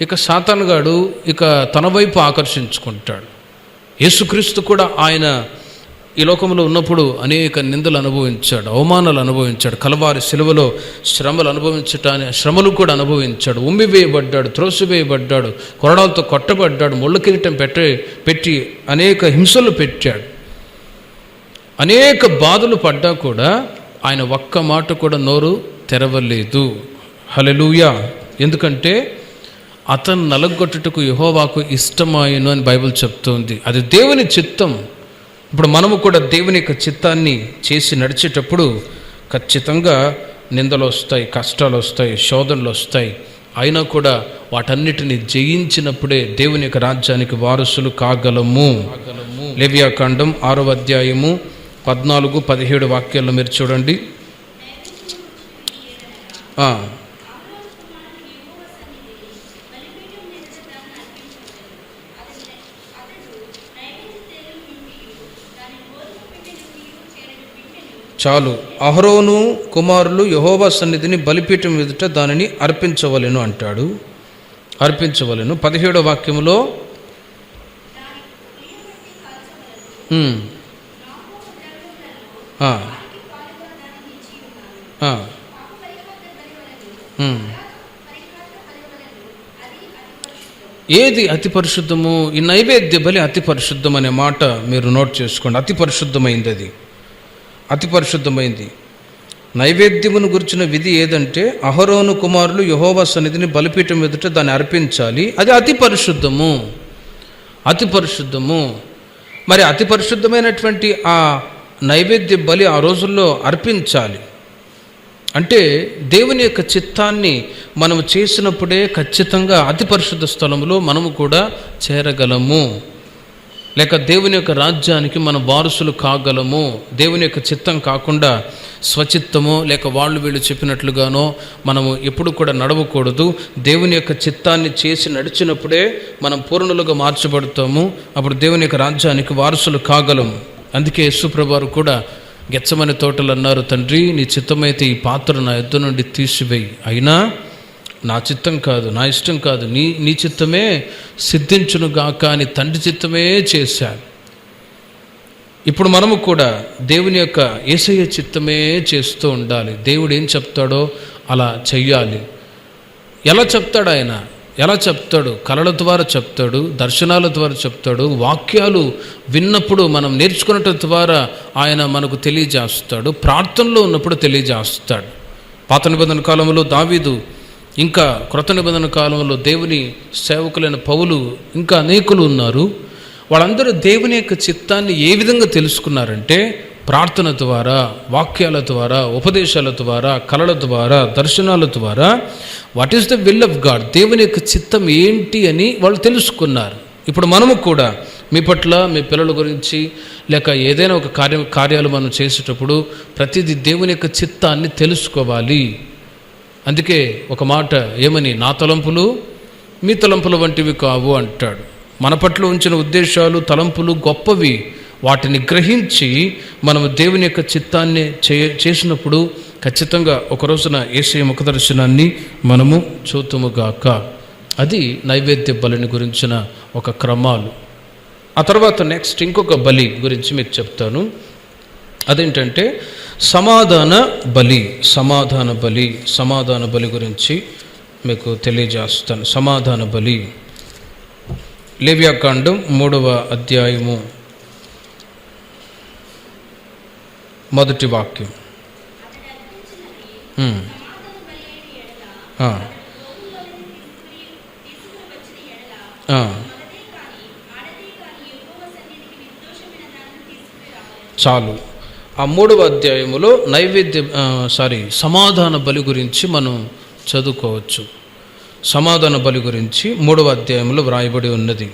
ఇక సాతానుగాడు ఇక తన వైపు ఆకర్షించుకుంటాడు. యేసుక్రీస్తు కూడా ఆయన ఈ లోకంలో ఉన్నప్పుడు అనేక నిందలు అనుభవించాడు, అవమానాలు అనుభవించాడు, కలవారి సిలువలో శ్రమలు కూడా అనుభవించాడు. ఉమ్మివేయబడ్డాడు, త్రోసివేయబడ్డాడు, కొరడాలతో కొట్టబడ్డాడు, ముళ్ళ కిరీటం పెట్టి అనేక హింసలు పెట్టాడు. అనేక బాధలు పడ్డా కూడా ఆయన ఒక్క మాట కూడా నోరు తెరవలేదు. హల్లెలూయా. ఎందుకంటే అతను నలగొట్టుటకు యెహోవాకు ఇష్టమాయను అని బైబిల్ చెప్తుంది. అది దేవుని చిత్తం. ఇప్పుడు మనము కూడా దేవుని యొక్క చిత్తాన్ని చేసి నడిచేటప్పుడు ఖచ్చితంగా నిందలు వస్తాయి, కష్టాలు వస్తాయి, శోధనలు వస్తాయి. అయినా కూడా వాటన్నిటిని జయించినప్పుడే దేవుని యొక్క రాజ్యానికి వారసులు కాగలము. లేవియాకాండం 6వ అధ్యాయము 14-17 వాక్యాల్లో మీరు చూడండి. చాలు, అహరోను కుమారులు యెహోవా సన్నిధిని బలిపీఠం ఎదుట దానిని అర్పించవలెను అంటాడు. అర్పించవలెను. 17వ వాక్యములో ఏది అతి పరిశుద్ధము? ఈ నైవేద్య బలి అతి పరిశుద్ధం అనే మాట మీరు నోట్ చేసుకోండి. అతి పరిశుద్ధమైంది, అది అతి పరిశుద్ధమైంది. నైవేద్యమును గురించిన విధి ఏదంటే, అహరోను కుమారులు యెహోవా సన్నిధిని బలిపీఠం ఎదుట దాన్ని అర్పించాలి. అది అతి పరిశుద్ధము, అతి పరిశుద్ధము. మరి అతి పరిశుద్ధమైనటువంటి ఆ నైవేద్య బలి ఆ రోజుల్లో అర్పించాలి. అంటే దేవుని యొక్క చిత్తాన్ని మనము చేసినప్పుడే ఖచ్చితంగా అతి పరిశుద్ధ స్థలంలో మనము కూడా చేరగలము, లేక దేవుని యొక్క రాజ్యానికి మన వారసులు కాగలము. దేవుని యొక్క చిత్తం కాకుండా స్వచిత్తమో లేక వీళ్ళు చెప్పినట్లుగానో మనము ఎప్పుడు కూడా నడవకూడదు. దేవుని యొక్క చిత్తాన్ని చేసి నడిచినప్పుడే మనం పూర్ణులుగా మార్చబడతాము. అప్పుడు దేవుని యొక్క రాజ్యానికి వారసులు కాగలము. అందుకే యేసుప్రభువు కూడా గెత్సెమనే తోటలు అన్నారు, తండ్రి నీ చిత్తమైతే ఈ పాత్ర నా యొద్ద నుండి తీసివేయి, అయినా నా చిత్తం కాదు, నా ఇష్టం కాదు, నీ చిత్తమే సిద్ధించునుగాక అని తండ్రి చిత్తమే చేశాడు. ఇప్పుడు మనము కూడా దేవుని యొక్క యేసయ్య చిత్తమే చేస్తూ ఉండాలి. దేవుడు ఏం చెప్తాడో అలా చెయ్యాలి. ఎలా చెప్తాడు ఆయన? ఎలా చెప్తాడు? కళల ద్వారా చెప్తాడు, దర్శనాల ద్వారా చెప్తాడు, వాక్యాలు విన్నప్పుడు మనం నేర్చుకున్నట్టు ద్వారా ఆయన మనకు తెలియజేస్తాడు, ప్రార్థనలో ఉన్నప్పుడు తెలియజేస్తాడు. పాత నిబంధన కాలంలో దావీదు, ఇంకా క్రొత్త నిబంధన కాలంలో దేవుని సేవకులైన పౌలు, ఇంకా అనేకులు ఉన్నారు. వాళ్ళందరూ దేవుని యొక్క చిత్తాన్ని ఏ విధంగా తెలుసుకున్నారంటే ప్రార్థన ద్వారా, వాక్యాల ద్వారా, ఉపదేశాల ద్వారా, కళల ద్వారా, దర్శనాల ద్వారా what is the will of God, దేవుని యొక్క చిత్తం ఏంటి అని వాళ్ళు తెలుసుకున్నారు. ఇప్పుడు మనము కూడా మీ పట్ల, మీ పిల్లల గురించి, లేక ఏదైనా ఒక కార్యాలు మనం చేసేటప్పుడు ప్రతిదీ దేవుని యొక్క చిత్తాన్ని తెలుసుకోవాలి. అందుకే ఒక మాట ఏమని, నా తలంపులు మీ తలంపుల వంటివి కావు అంటాడు. మన పట్ల ఉంచిన ఉద్దేశాలు, తలంపులు గొప్పవి. వాటిని గ్రహించి మనము దేవుని యొక్క చిత్తాన్ని చేసినప్పుడు ఖచ్చితంగా ఒక రోజున యేసయ్య ముఖ దర్శనాన్ని మనము చూతుముగాక. అది నైవేద్య బలిని గురించిన ఒక క్రమాలు. ఆ తర్వాత నెక్స్ట్ ఇంకొక బలి గురించి మీకు చెప్తాను. అదేంటంటే సమాధాన బలి. సమాధాన బలి గురించి మీకు తెలియజేస్తాను. సమాధాన బలి లేవియాకాండం 3వ అధ్యాయము 1వ వాక్యం. చాలు. ఆ 3వ అధ్యాయములో సమాధాన బలి గురించి మనం చదువుకోవచ్చు. సమాధాన బలి గురించి 3వ అధ్యాయంలో వ్రాయబడి ఉన్నది.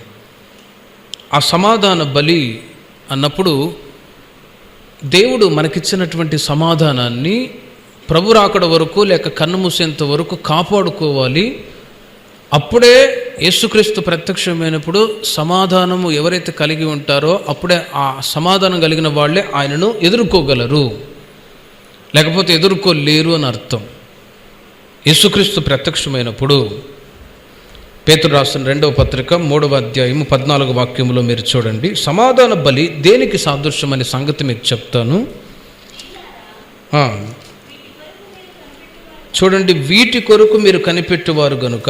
ఆ సమాధాన బలి అన్నప్పుడు దేవుడు మనకిచ్చినటువంటి సమాధానాన్ని ప్రభు రాకడ వరకు, లేక కన్ను మూసేంత వరకు కాపాడుకోవాలి. అప్పుడే యేసుక్రీస్తు ప్రత్యక్షమైనప్పుడు సమాధానము ఎవరైతే కలిగి ఉంటారో అప్పుడే ఆ సమాధానం కలిగిన వాళ్ళే ఆయనను ఎదుర్కోగలరు, లేకపోతే ఎదుర్కోలేరు అని అర్థం. యేసుక్రీస్తు ప్రత్యక్షమైనప్పుడు పేతురు రాసిన 2వ పత్రిక 3వ అధ్యాయం 14వ వాక్యంలో మీరు చూడండి. సమాధాన బలి దేనికి సాదృశ్యం అనే సంగతి మీకు చెప్తాను. చూడండి, వీటి కొరకు మీరు కనిపెట్టువారు గనుక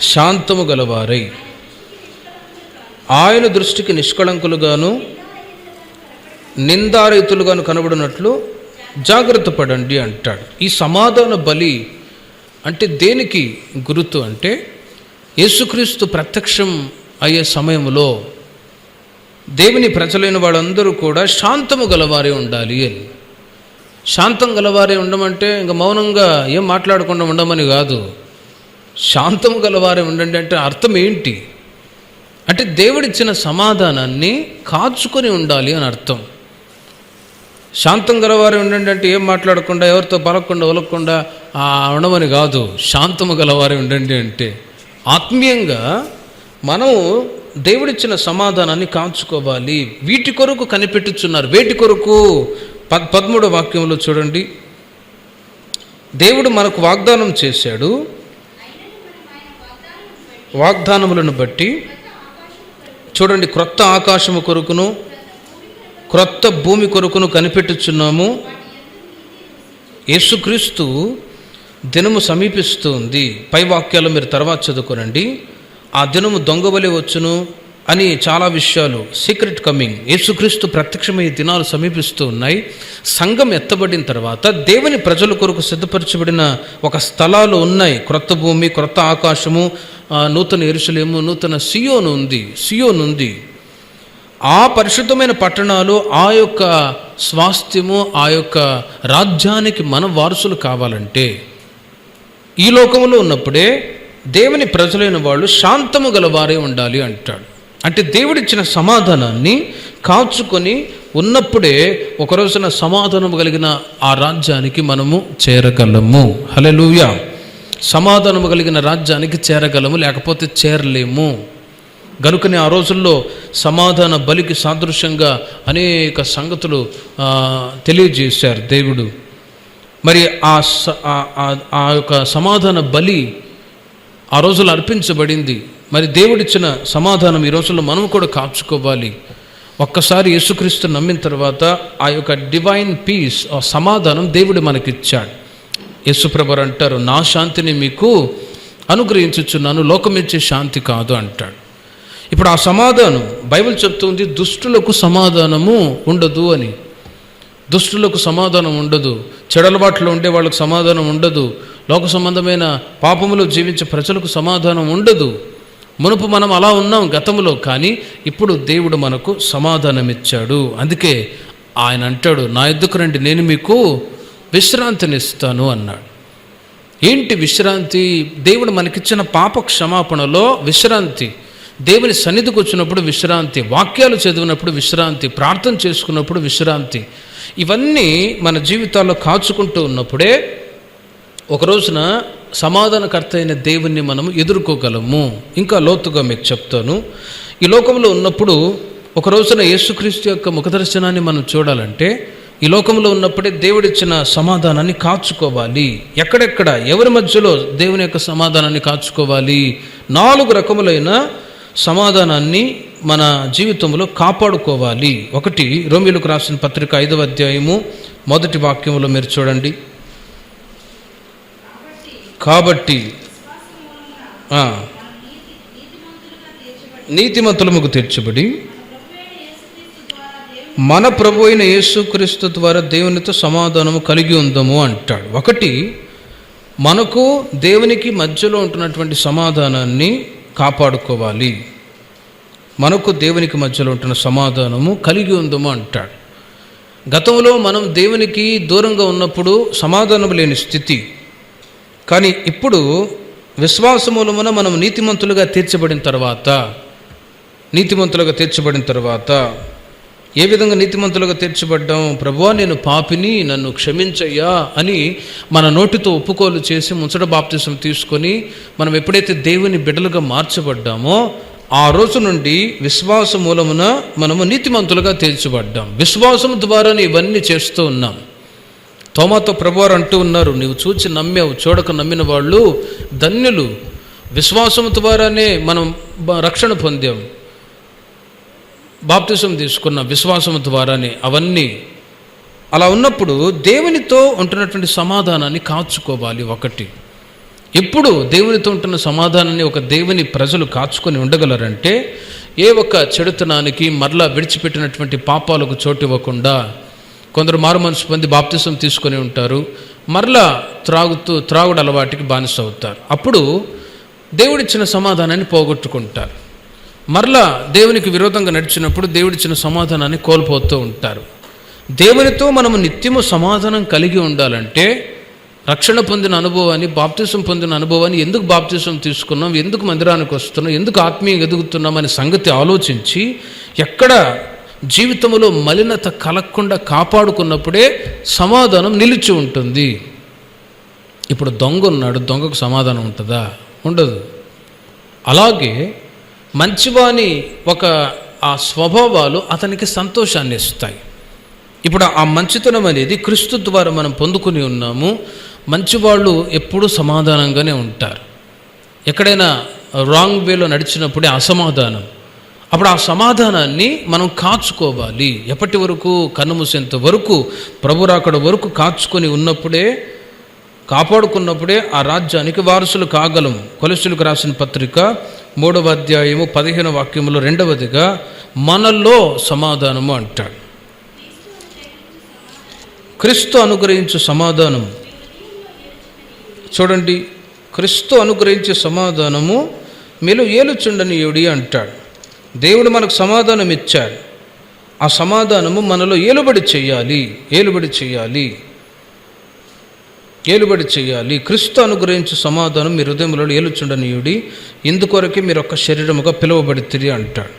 శాంతము గలవారై ఆయన దృష్టికి నిష్కళంకులుగాను నిందారహితులుగాను కనబడినట్లు జాగ్రత్త పడండి అంటాడు. ఈ సమాధాన బలి అంటే దేనికి గుర్తు అంటే యేసుక్రీస్తు ప్రత్యక్షం అయ్యే సమయంలో దేవుని ప్రజలైన వాళ్ళందరూ కూడా శాంతము గలవారే ఉండాలి అని. శాంతం గలవారే ఉండమంటే ఇంకా మౌనంగా ఏం మాట్లాడకుండా ఉండమని కాదు. శాంతము గలవారే ఉండండి అంటే అర్థం ఏంటి అంటే దేవుడిచ్చిన సమాధానాన్ని కాచుకొని ఉండాలి అని అర్థం. శాంతం గలవారే ఉండండి అంటే ఏం మాట్లాడకుండా, ఎవరితో పలకకుండా ఒలకకుండా ఉండమని కాదు. శాంతము గలవారే ఉండండి అంటే ఆత్మీయంగా మనం దేవుడిచ్చిన సమాధానాన్ని కాచుకోవాలి. వీటి కొరకు కనిపెట్టుచున్నారు. వేటి కొరకు? 13వ వాక్యంలో చూడండి, దేవుడు మనకు వాగ్దానం చేశాడు. వాగ్దానములను బట్టి చూడండి, క్రొత్త ఆకాశము కొరకును క్రొత్త భూమి కొరకును కనిపెట్టుచున్నాము. యేసుక్రీస్తు దినము సమీపిస్తుంది. పై వాక్యాలు మీరు తర్వాత చదువుకోనండి. ఆ దినము దొంగవలె వచ్చును అని చాలా విషయాలు, సీక్రెట్ కమింగ్. యేసుక్రీస్తు ప్రత్యక్షమయ్యే దినాలు సమీపిస్తూ ఉన్నాయి. సంఘం ఎత్తబడిన తర్వాత దేవుని ప్రజల కొరకు సిద్ధపరచబడిన ఒక స్థలాలు ఉన్నాయి. క్రొత్త భూమి, క్రొత్త ఆకాశము, నూతన యెరూషలేము, నూతన సియోను ఉంది. ఆ పరిశుద్ధమైన పట్టణాలు, ఆ యొక్క స్వాస్థ్యము, ఆ యొక్క రాజ్యానికి మనం వారసులు కావాలంటే ఈ లోకంలో ఉన్నప్పుడే దేవుని ప్రజలైన వాళ్ళు శాంతము గలవారే ఉండాలి అంటాడు. అంటే దేవుడిచ్చిన సమాధానాన్ని కాచుకొని ఉన్నప్పుడే ఒక రోజున సమాధానం కలిగిన ఆ రాజ్యానికి మనము చేరగలము. హల్లెలూయా. సమాధానము కలిగిన రాజ్యానికి చేరగలము, లేకపోతే చేరలేము. గనుకనే ఆ రోజుల్లో సమాధాన బలికి సాదృశ్యంగా అనేక సంగతులు తెలియజేశారు దేవుడు. మరి ఆ యొక్క సమాధాన బలి ఆ రోజుల్లో అర్పించబడింది. మరి దేవుడిచ్చిన సమాధానం ఈ రోజుల్లో మనం కూడా కాచుకోవాలి. ఒక్కసారి యేసుక్రీస్తు నమ్మిన తర్వాత ఆ యొక్క డివైన్ పీస్, ఆ సమాధానం దేవుడు మనకిచ్చాడు. యేసుప్రభువు అంటారు, నా శాంతిని మీకు అనుగ్రహించుచున్నాను, లోకమిచ్చే శాంతి కాదు అంటాడు. ఇప్పుడు ఆ సమాధానం బైబిల్ చెప్తుంది, దుష్టులకు సమాధానము ఉండదు అని. దుష్టులకు సమాధానం ఉండదు, చెడలబాట్లో ఉండే వాళ్ళకు సమాధానం ఉండదు, లోక సంబంధమైన పాపములో జీవించే ప్రజలకు సమాధానం ఉండదు. మునుపు మనం అలా ఉన్నాం గతంలో, కానీ ఇప్పుడు దేవుడు మనకు సమాధానం ఇచ్చాడు. అందుకే ఆయన అంటాడు, నా యొద్దకు రండి, నేను మీకు విశ్రాంతినిస్తాను అన్నాడు. ఏంటి విశ్రాంతి? దేవుడు మనకిచ్చిన పాప క్షమాపణలో విశ్రాంతి, దేవుని సన్నిధికి వచ్చినప్పుడు విశ్రాంతి, వాక్యాలు చదివినప్పుడు విశ్రాంతి, ప్రార్థన చేసుకున్నప్పుడు విశ్రాంతి. ఇవన్నీ మన జీవితాల్లో కాచుకుంటూ ఉన్నప్పుడే ఒక రోజున సమాధానకర్త అయిన దేవుణ్ణి మనం ఎదుర్కోగలము. ఇంకా లోతుగా మీకు చెప్తాను. ఈ లోకంలో ఉన్నప్పుడు ఒక రోజున యేసుక్రీస్తు యొక్క ముఖదర్శనాన్ని మనం చూడాలంటే ఈ లోకంలో ఉన్నప్పుడే దేవుడిచ్చిన సమాధానాన్ని కాచుకోవాలి. ఎక్కడెక్కడ ఎవరి మధ్యలో దేవుని యొక్క సమాధానాన్ని కాచుకోవాలి? 4 రకములైన సమాధానాన్ని మన జీవితంలో కాపాడుకోవాలి. ఒకటి, రోమీయులకు రాసిన పత్రిక 5వ అధ్యాయము 1వ వాక్యంలో మీరు చూడండి. కాబట్టి నీతిమంతులముకు తీర్చబడి మన ప్రభు అయిన యేసుక్రీస్తు ద్వారా దేవునితో సమాధానము కలిగి ఉందము అంటాడు. ఒకటి, మనకు దేవునికి మధ్యలో ఉంటున్నటువంటి సమాధానాన్ని కాపాడుకోవాలి. మనకు దేవునికి మధ్యలో ఉంటున్న సమాధానము కలిగి ఉందము అంటాడు. గతంలో మనం దేవునికి దూరంగా ఉన్నప్పుడు సమాధానం లేని స్థితి, కానీ ఇప్పుడు విశ్వాసమూలమున మనం నీతిమంతులుగా తీర్చబడిన తర్వాత ఏ విధంగా నీతిమంతులుగా తీర్చబడ్డాం? ప్రభువా, నేను పాపిని, నన్ను క్షమించయ్యా అని మన నోటితో ఒప్పుకోలు చేసి ముచ్చట బాప్తిసం తీసుకొని మనం ఎప్పుడైతే దేవుని బిడ్డలుగా మార్చబడ్డామో ఆ రోజు నుండి విశ్వాస మూలమున మనము నీతిమంతులుగా తీర్చబడ్డాం. విశ్వాసం ద్వారానే ఇవన్నీ చేస్తూ ఉన్నాం. తోమాతో ప్రభువారు అంటూ ఉన్నారు, నీవు చూచి నమ్మావు, చూడక నమ్మిన వాళ్ళు ధన్యులు. విశ్వాసం ద్వారానే మనం రక్షణ పొందాం, బాప్తిసం తీసుకున్న విశ్వాసం ద్వారానే అవన్నీ. అలా ఉన్నప్పుడు దేవునితో ఉంటున్నటువంటి సమాధానాన్ని కాచుకోవాలి. ఒకటి, ఎప్పుడు దేవునితో ఉంటున్న సమాధానాన్ని ఒక దేవుని ప్రజలు కాచుకొని ఉండగలరంటే ఏ ఒక్క చెడుతనానికి మరలా విడిచిపెట్టినటువంటి పాపాలకు చోటు ఇవ్వకుండా. కొందరు మారు మనసు పొంది బాప్తిసం తీసుకొని ఉంటారు, మరలా త్రాగుడు అలవాటికి బానిస అవుతారు. అప్పుడు దేవుడిచ్చిన సమాధానాన్ని పోగొట్టుకుంటారు. మరలా దేవునికి విరోధంగా నడిచినప్పుడు దేవుడిచ్చిన సమాధానాన్ని కోల్పోతూ ఉంటారు. దేవునితో మనము నిత్యము సమాధానం కలిగి ఉండాలంటే రక్షణ పొందిన అనుభవాన్ని, బాప్తిసం పొందిన అనుభవాన్ని, ఎందుకు బాప్తిసం తీసుకున్నాం, ఎందుకు మందిరానికి వస్తున్నాం, ఎందుకు ఆత్మీయంగా ఎదుగుతున్నాం అనే సంగతి ఆలోచించి ఎక్కడ జీవితంలో మలినత కలగకుండా కాపాడుకున్నప్పుడే సమాధానం నిలిచి ఉంటుంది. ఇప్పుడు దొంగ ఉన్నాడు, దొంగకు సమాధానం ఉంటుందా? ఉండదు. అలాగే మంచివాని ఆ స్వభావాలు అతనికి సంతోషాన్ని ఇస్తాయి. ఇప్పుడు ఆ మంచితనం అనేది క్రీస్తు ద్వారా మనం పొందుకుని ఉన్నాము. మంచివాళ్ళు ఎప్పుడూ సమాధానంగానే ఉంటారు. ఎక్కడైనా రాంగ్ వేలో నడిచినప్పుడే అసమాధానం. అప్పుడు ఆ సమాధానాన్ని మనం కాచుకోవాలి. ఎప్పటి వరకు? కన్నుమూసేంత వరకు, ప్రభు రాకడ వరకు కాచుకొని ఉన్నప్పుడే, కాపాడుకున్నప్పుడే ఆ రాజ్యానికి వారసులు కాగలం. కొలస్సీయులకు రాసిన పత్రిక 3వ అధ్యాయము 15వ వాక్యములో 2వదిగా మనలో సమాధానము అంటాడు. క్రీస్తు అనుగ్రహించు సమాధానం. చూడండి, క్రీస్తు అనుగ్రహించే సమాధానము మీలో ఏలుచుండనీయుడి అంటాడు. దేవుడు మనకు సమాధానం ఇచ్చాడు. ఆ సమాధానము మనలో ఏలుబడి చేయాలి. క్రీస్తు అనుగ్రహించే సమాధానం మీ హృదయంలో ఏలుచుండనీయుడి, ఇందుకొరకే మీరు ఒక శరీరముగా పిలువబడితిరి అంటాడు.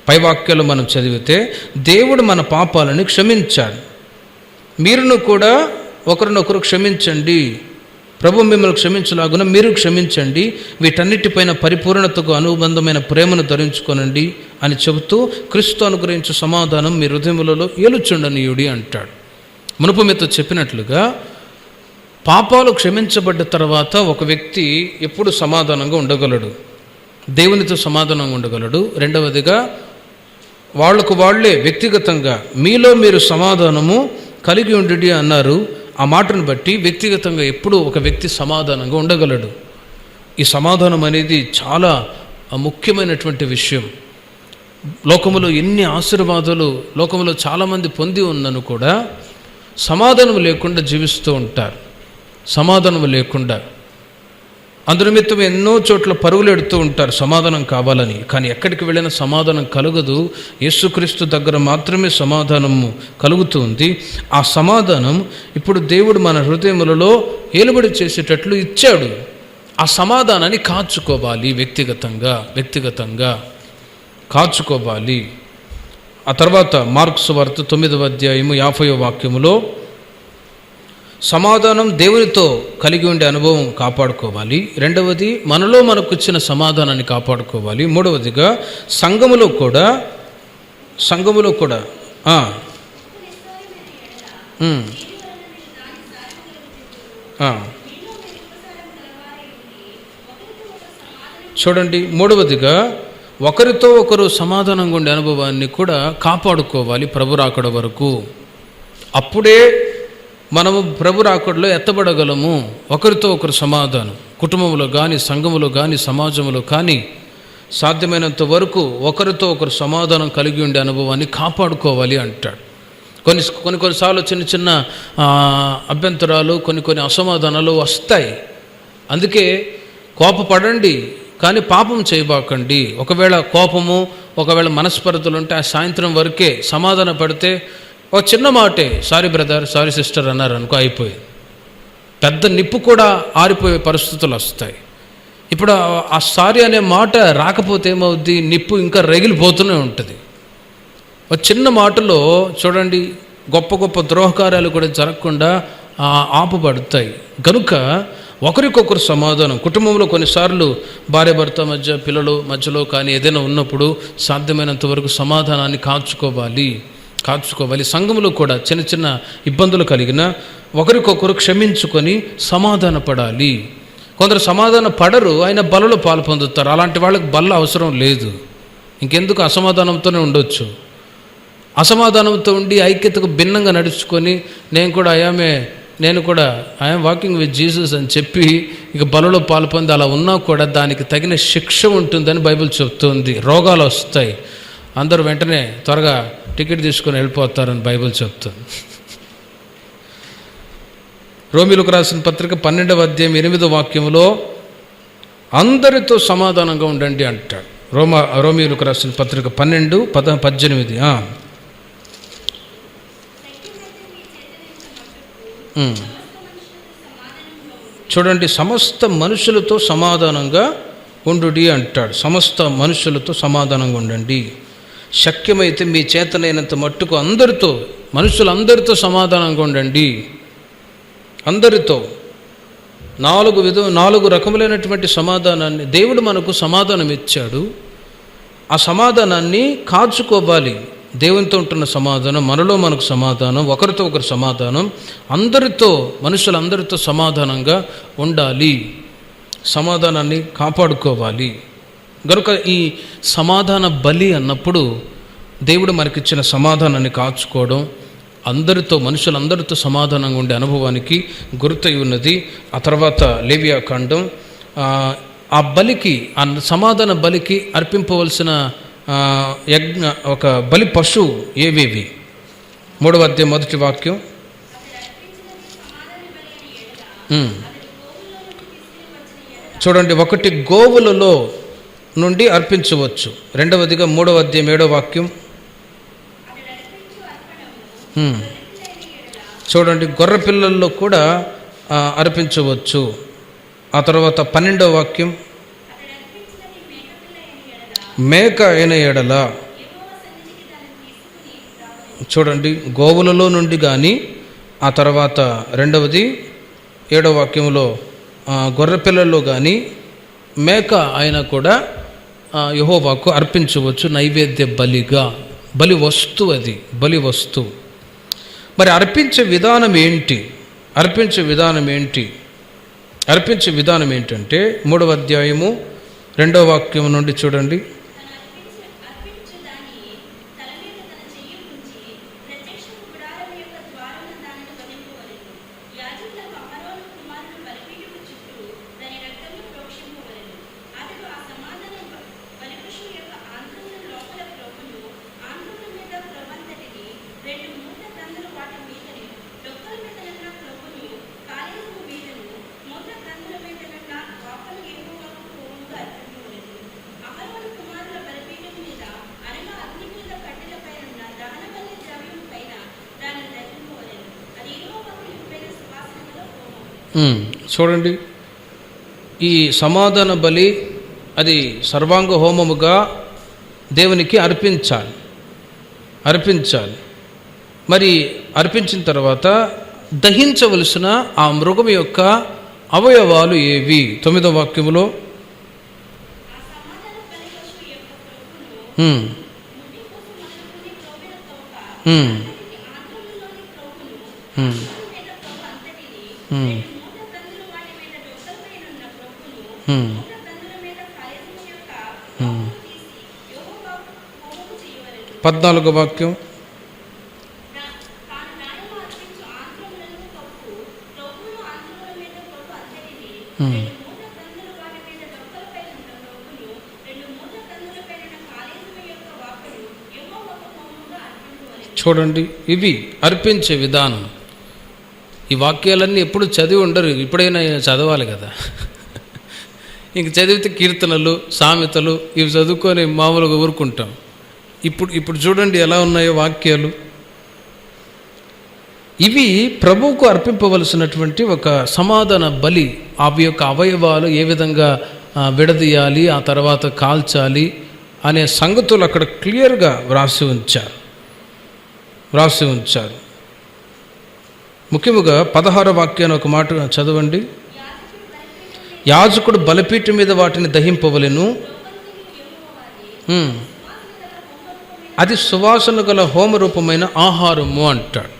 పై వాక్యాలు మనం చదివితే దేవుడు మన పాపాలను క్షమించాడు. మీరును కూడా ఒకరినొకరు క్షమించండి, ప్రభు మిమ్మల్ని క్షమించలాగున మీరు క్షమించండి, వీటన్నిటిపైన పరిపూర్ణతకు అనుబంధమైన ప్రేమను ధరించుకోనండి అని చెబుతూ క్రీస్తు అనుగ్రహించే సమాధానం మీ హృదయములలో ఏలుచుండనీయుడి అంటాడు. మునుపు మీతో చెప్పినట్లుగా పాపాలు క్షమించబడ్డ తర్వాత ఒక వ్యక్తి ఎప్పుడు సమాధానంగా ఉండగలడు? దేవునితో సమాధానంగా ఉండగలడు. రెండవదిగా వాళ్లకు వాళ్లే వ్యక్తిగతంగా మీలో మీరు సమాధానము కలిగి ఉండి అన్నారు. ఆ మాటను బట్టి వ్యక్తిగతంగా ఎప్పుడు ఒక వ్యక్తి సమాధానంగా ఉండగలడు. ఈ సమాధానం అనేది చాలా ముఖ్యమైనటువంటి విషయం. లోకములో ఎన్ని ఆశీర్వాదాలు లోకములో చాలామంది పొంది ఉన్నను కూడా సమాధానం లేకుండా జీవిస్తూ ఉంటారు. సమాధానం లేకుండా అందునిమిత్తం ఎన్నో చోట్ల పరుగులు ఎడుతూ ఉంటారు సమాధానం కావాలని. కానీ ఎక్కడికి వెళ్ళినా సమాధానం కలుగదు. యేసుక్రీస్తు దగ్గర మాత్రమే సమాధానము కలుగుతుంది. ఆ సమాధానం ఇప్పుడు దేవుడు మన హృదయములలో ఏలుబడి చేసేటట్లు ఇచ్చాడు. ఆ సమాధానాన్ని కాచుకోవాలి, వ్యక్తిగతంగా కాచుకోవాలి. ఆ తర్వాత మార్కు సువార్త 9వ అధ్యాయము 50వ వాక్యములో సమాధానం దేవునితో కలిగి ఉండే అనుభవం కాపాడుకోవాలి. రెండవది మనలో మనకు ఇచ్చిన సమాధానాన్ని కాపాడుకోవాలి. మూడవదిగా సంఘములో కూడా చూడండి, మూడవదిగా ఒకరితో ఒకరు సమాధానంగా ఉండే అనుభవాన్ని కూడా కాపాడుకోవాలి ప్రభు రాకడ వరకు. అప్పుడే మనము ప్రభు రాకడలో ఎత్తబడగలము. ఒకరితో ఒకరు సమాధానం, కుటుంబంలో కానీ, సంఘములో కానీ, సమాజంలో కానీ సాధ్యమైనంత వరకు ఒకరితో ఒకరు సమాధానం కలిగి ఉండే అనుభవాన్ని కాపాడుకోవాలి అంటాడు. కొన్నిసార్లు చిన్న చిన్న అభ్యంతరాలు, కొన్ని అసమాధానాలు వస్తాయి. అందుకే కోపపడండి కానీ పాపం చేయబాకండి. ఒకవేళ మనస్పర్ధలు ఉంటే ఆ సాయంత్రం వరకే సమాధాన పడితే ఒక చిన్న మాటే సారీ బ్రదర్, సారీ సిస్టర్ అన్నారు అనుకో, అయిపోయింది. పెద్ద నిప్పు కూడా ఆరిపోయే పరిస్థితులు వస్తాయి. ఇప్పుడు ఆ సారీ అనే మాట రాకపోతే ఏమవుద్ది, నిప్పు ఇంకా రగిలిపోతూనే ఉంటుంది. ఒక చిన్న మాటలో చూడండి గొప్ప గొప్ప ద్రోహకార్యాలు కూడా జరగకుండా ఆపబడతాయి. కనుక ఒకరికొకరు సమాధానం, కుటుంబంలో కొన్నిసార్లు భార్య భర్త మధ్య, పిల్లలు మధ్యలో కానీ ఏదైనా ఉన్నప్పుడు సాధ్యమైనంత వరకు సమాధానాన్ని కాచుకోవాలి. సంఘంలో కూడా చిన్న చిన్న ఇబ్బందులు కలిగిన ఒకరికొకరు క్షమించుకొని సమాధాన పడాలి. కొందరు సమాధాన పడరు, ఆయన బలలో పాలు పొందుతారు. అలాంటి వాళ్ళకి బల్ల అవసరం లేదు. ఇంకెందుకు అసమాధానంతోనే ఉండొచ్చు. అసమాధానంతో ఉండి ఐక్యతకు భిన్నంగా నడుచుకొని నేను కూడా ఐఎమ్ వాకింగ్ విత్ జీసస్ అని చెప్పి ఇక బలలో పాలు పొంది అలా ఉన్నా కూడా దానికి తగిన శిక్ష ఉంటుందని బైబిల్ చెప్తుంది. రోగాలు వస్తాయి, అందరూ వెంటనే త్వరగా టికెట్ తీసుకొని వెళ్ళిపోతారని బైబిల్ చెప్తుంది. రోమీయులకు రాసిన పత్రిక 12వ అధ్యాయం 8వ వాక్యంలో అందరితో సమాధానంగా ఉండండి అంటాడు. రోమీయులకు రాసిన పత్రిక 12:18. చూడండి, సమస్త మనుషులతో సమాధానంగా ఉండుడి అంటాడు. సమస్త మనుషులతో సమాధానంగా ఉండండి. శక్యమైతే మీ చేతనైనంత మట్టుకు మనుషులందరితో సమాధానంగా ఉండండి. అందరితో 4 రకములైనటువంటి సమాధానాన్ని దేవుడు మనకు సమాధానం ఇచ్చాడు. ఆ సమాధానాన్ని కాచుకోవాలి. దేవునితో ఉంటున్న సమాధానం, మనలో మనకు సమాధానం, ఒకరితో ఒకరు సమాధానం, మనుషులందరితో సమాధానంగా ఉండాలి. సమాధానాన్ని కాపాడుకోవాలి. కనుక ఈ సమాధాన బలి అన్నప్పుడు దేవుడు మనకిచ్చిన సమాధానాన్ని కాచుకోవడం, మనుషులందరితో సమాధానంగా ఉండే అనుభవానికి గుర్తయి ఉన్నది. ఆ తర్వాత లేవియాకాండం, ఆ సమాధాన బలికి అర్పింపవలసిన ఒక బలి పశువు ఏవేవి? 3వ అధ్యాయం 1వ వాక్యం. చూడండి, 1 గోవులలో నుండి అర్పించవచ్చు. రెండవదిగా 3వ అధ్యాయం 7వ వాక్యం. చూడండి, గొర్రె పిల్లల్లో కూడా అర్పించవచ్చు. ఆ తర్వాత 12వ వాక్యం, మేక అయిన ఎడల. చూడండి, గోవులలో నుండి కానీ, ఆ తర్వాత రెండవది 7వ వాక్యంలో గొర్రె పిల్లల్లో కానీ మేక అయినా కూడా యెహోవాకు అర్పించవచ్చు నైవేద్య బలిగా. బలి వస్తువు. మరి అర్పించే విధానం ఏంటి? అర్పించే విధానం ఏంటంటే 3వ అధ్యాయము 2వ వాక్యం నుండి చూడండి. చూడండి, ఈ సమాధాన బలి అది సర్వాంగ హోమముగా దేవునికి అర్పించాలి. మరి అర్పించిన తర్వాత దహించవలసిన ఆ మృగం యొక్క అవయవాలు ఏవి? 9వ వాక్యములో పద్నాలుగో వాక్యం. చూడండి, ఇవి అర్పించే విధానం. ఈ వాక్యాలన్నీ ఎప్పుడు చదివి ఉండరు, ఇప్పుడైనా చదవాలి కదా. ఇంక చదివితే కీర్తనలు, సామెతలు ఇవి చదువుకొని మామూలుగా ఊరుకుంటాం. ఇప్పుడు చూడండి ఎలా ఉన్నాయో వాక్యాలు. ఇవి ప్రభువుకు అర్పింపవలసినటువంటి ఒక సమాధాన బలి. అవి యొక్క అవయవాలు ఏ విధంగా విడదీయాలి, ఆ తర్వాత కాల్చాలి అనే సంగతులు అక్కడ క్లియర్గా వ్రాసి ఉంచారు. ముఖ్యముగా 16వ వాక్యాన్ని ఒక మాట చదవండి. యాజకుడు బలిపీఠం మీద వాటిని దహింపవలెను, అది సువాసన గల హోమరూపమైన ఆహారము అంటాడు.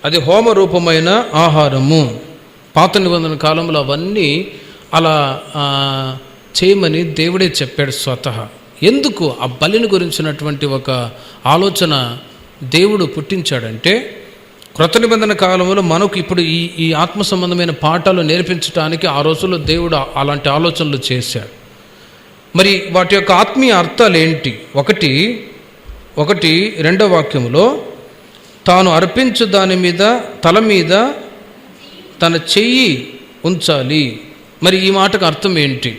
అది హోమరూపమైన ఆహారము. పాత నిబంధన కాలంలో అవన్నీ అలా చేయమని దేవుడే చెప్పాడు స్వతహా. ఎందుకు ఆ బలిని గురించినటువంటి ఒక ఆలోచన దేవుడు పుట్టించాడంటే, క్రొత్త నిబంధన కాలంలో మనకు ఇప్పుడు ఈ ఆత్మ సంబంధమైన పాఠాలు నేర్పించడానికి ఆ రోజుల్లో దేవుడు అలాంటి ఆలోచనలు చేశాడు. మరి వాటి యొక్క ఆత్మీయ అర్థాలు ఏంటి? ఒకటి 2వ వాక్యములో తాను అర్పించు దాని మీద తల మీద తన చెయ్యి ఉంచాలి. మరి ఈ మాటకు అర్థం ఏంటి?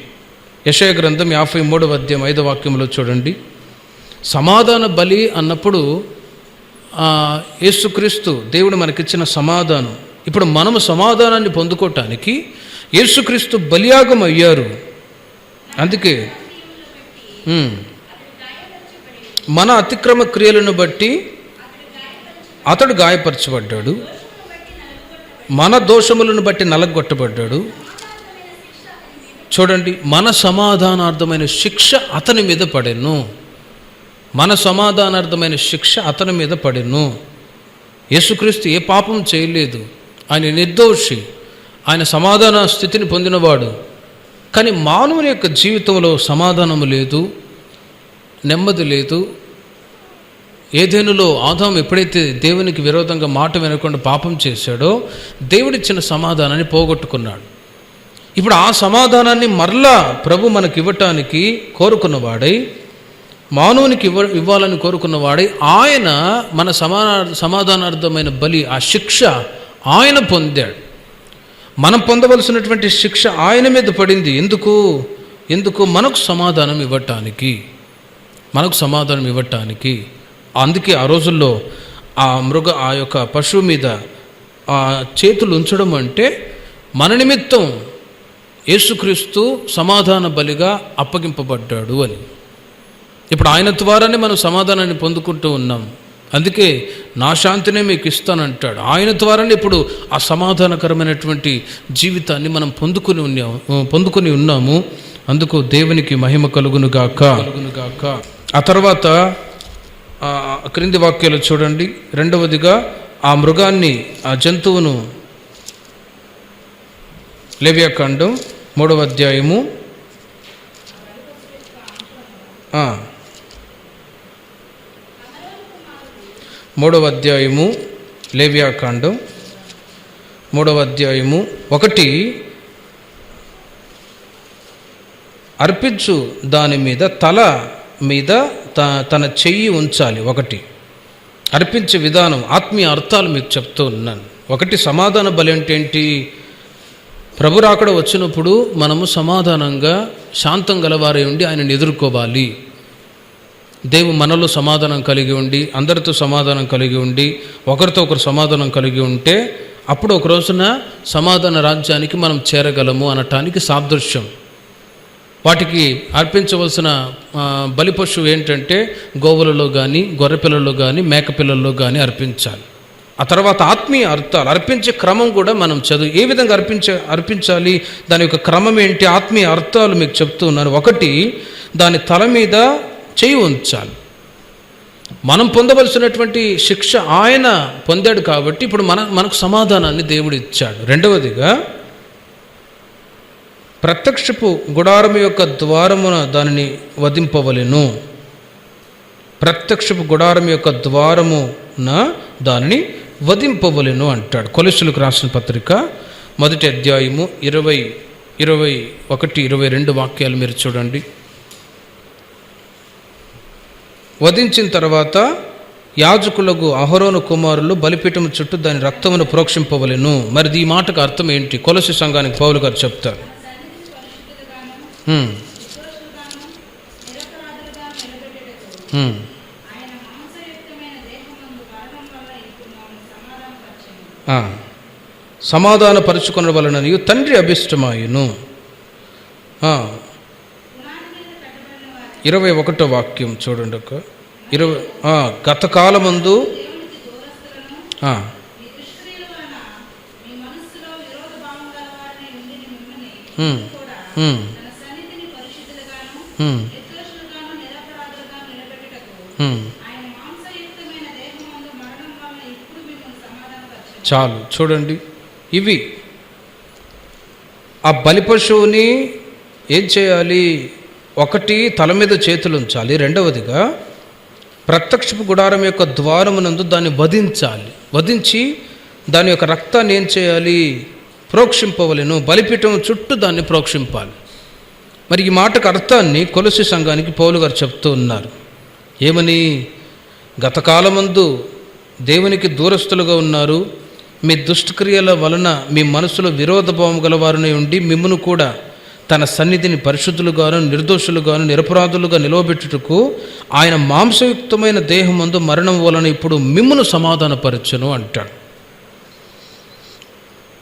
యెషయా గ్రంథం 53వ అధ్యాయం 5వ వాక్యంలో చూడండి. సమాధాన బలి అన్నప్పుడు యేసుక్రీస్తు దేవుడు మనకిచ్చిన సమాధానం. ఇప్పుడు మనము సమాధానాన్ని పొందుకోవటానికి యేసుక్రీస్తు బలియాగం అయ్యారు. అందుకే మన అతిక్రమ క్రియలను బట్టి అతడు గాయపరచబడ్డాడు, మన దోషములను బట్టి నలగొట్టబడ్డాడు. చూడండి, మన సమాధానార్థమైన శిక్ష అతని మీద పడెను. మన సమాధానార్థమైన శిక్ష అతని మీద పడెను. యేసుక్రీస్తు ఏ పాపం చేయలేదు, ఆయన నిర్దోషి, ఆయన సమాధాన స్థితిని పొందినవాడు. కానీ మానవుని యొక్క జీవితంలో సమాధానము లేదు, నెమ్మది లేదు. ఏదెనులో ఆదాము ఎప్పుడైతే దేవునికి విరోధంగా మాట వినకుండా పాపం చేశాడో దేవుడిచ్చిన సమాధానాన్ని పోగొట్టుకున్నాడు. ఇప్పుడు ఆ సమాధానాన్ని మరలా ప్రభు మనకి ఇవ్వటానికి కోరుకున్నవాడై, మానవునికి ఇవ్వాలని కోరుకున్నవాడై, ఆయన మన సమాధానార్థమైన బలి, ఆ శిక్ష ఆయన పొందాడు. మనం పొందవలసినటువంటి శిక్ష ఆయన మీద పడింది. ఎందుకు? మనకు సమాధానం ఇవ్వటానికి. అందుకే ఆ రోజుల్లో ఆ యొక్క పశువు మీద ఆ చేతులు ఉంచడం అంటే మన నిమిత్తం యేసుక్రీస్తు సమాధాన బలిగా అప్పగింపబడ్డాడు అని. ఇప్పుడు ఆయన ద్వారానే మనం సమాధానాన్ని పొందుకుంటూ ఉన్నాం. అందుకే నా శాంతినే మీకు ఇస్తానంటాడు. ఆయన ద్వారానే ఇప్పుడు ఆ సమాధానకరమైనటువంటి జీవితాన్ని మనం పొందుకొని ఉన్నాము. అందుకు దేవునికి మహిమ కలుగునుగాక. ఆ తర్వాత క్రింది వాక్యాలు చూడండి. 2వదిగా ఆ మృగాన్ని, ఆ జంతువును, లేవియాకాండం 3వ అధ్యాయము 3వ అధ్యాయము లేవియాకాండం 3వ అధ్యాయము 1 అర్పించు దాని మీద తల మీద తన చెయ్యి ఉంచాలి. 1 అర్పించే విధానం, ఆత్మీయ అర్థాలు మీకు చెప్తూ ఉన్నాను. 1 సమాధాన బలి అంటే ఏంటి? ప్రభు రాకడ వచ్చినప్పుడు మనము సమాధానంగా శాంతం గలవారై ఉండి ఆయనను ఎదుర్కోవాలి. దేవుడు మనలో సమాధానం కలిగి ఉండి, అందరితో సమాధానం కలిగి ఉండి, ఒకరితో ఒకరు సమాధానం కలిగి ఉంటే అప్పుడు ఒక రోజున సమాధాన రాజ్యానికి మనం చేరగలము అనటానికి సాదృశ్యం. వాటికి అర్పించవలసిన బలి పశువు ఏంటంటే గోవులలో కానీ, గొర్రెపిల్లల్లో కానీ, మేకపిల్లల్లో కానీ అర్పించాలి. ఆ తర్వాత ఆత్మీయ అర్థాలు అర్పించే క్రమం కూడా మనం ఏ విధంగా అర్పించాలి, దాని యొక్క క్రమం ఏంటి, ఆత్మీయ అర్థాలు మీకు చెప్తూ ఉన్నాను. ఒకటి, దాని తల మీద చేయి ఉంచాలి. మనం పొందవలసినటువంటి శిక్ష ఆయన పొందాడు కాబట్టి ఇప్పుడు మనకు సమాధానాన్ని దేవుడు ఇచ్చాడు. రెండవదిగా, ప్రత్యక్షపు గుడారము యొక్క ద్వారమున దానిని వధింపవలెను. ప్రత్యక్షపు గుడారం యొక్క ద్వారమున దానిని వధింపవలెను అంటాడు. కొలస్సీయులకు రాసిన పత్రిక 1వ అధ్యాయము 21, 22 వాక్యాలు మీరు చూడండి. వధించిన తర్వాత యాజకులకు అహరోను కుమారులు బలిపీఠం చుట్టూ దాని రక్తమును ప్రోక్షింపవలెను. మరి ఈ మాటకు అర్థం ఏంటి? కొలస్సీ సంఘానికి పౌలు గారు చెప్తారు. సమాధాన పరుచుకున్న వలన తండ్రి అభిష్టమాయును. 21వ వాక్యం చూడండి. గత కాలమందు చాలు చూడండి. ఇవి ఆ బలి పశువుని ఏం చేయాలి? ఒకటి, తల మీద చేతులు ఉంచాలి. రెండవదిగా, ప్రత్యక్షపు గుడారం యొక్క ద్వారమునందు దాన్ని వధించాలి. వధించి దాని యొక్క రక్తాన్ని ఏం చేయాలి? ప్రోక్షింపవలెను. బలిపీఠం చుట్టూ దాన్ని ప్రోక్షింపాలి. మరి ఈ మాటకు అర్థాన్ని కొలస్సీ సంఘానికి పౌలు గారు చెప్తూ ఉన్నారు. ఏమని? గతకాలమందు దేవునికి దూరస్తులుగా ఉన్నారు, మీ దుష్టక్రియల వలన మీ మనసులో విరోధభావం గలవారునే ఉండి మిమ్మును కూడా తన సన్నిధిని పరిశుద్ధులుగాను, నిర్దోషులుగాను, నిరపరాధులుగా నిలవబెట్టుటకు ఆయన మాంసయుక్తమైన దేహమందు మరణం వలన ఇప్పుడు మిమ్మును సమాధానపరచును అంటాడు.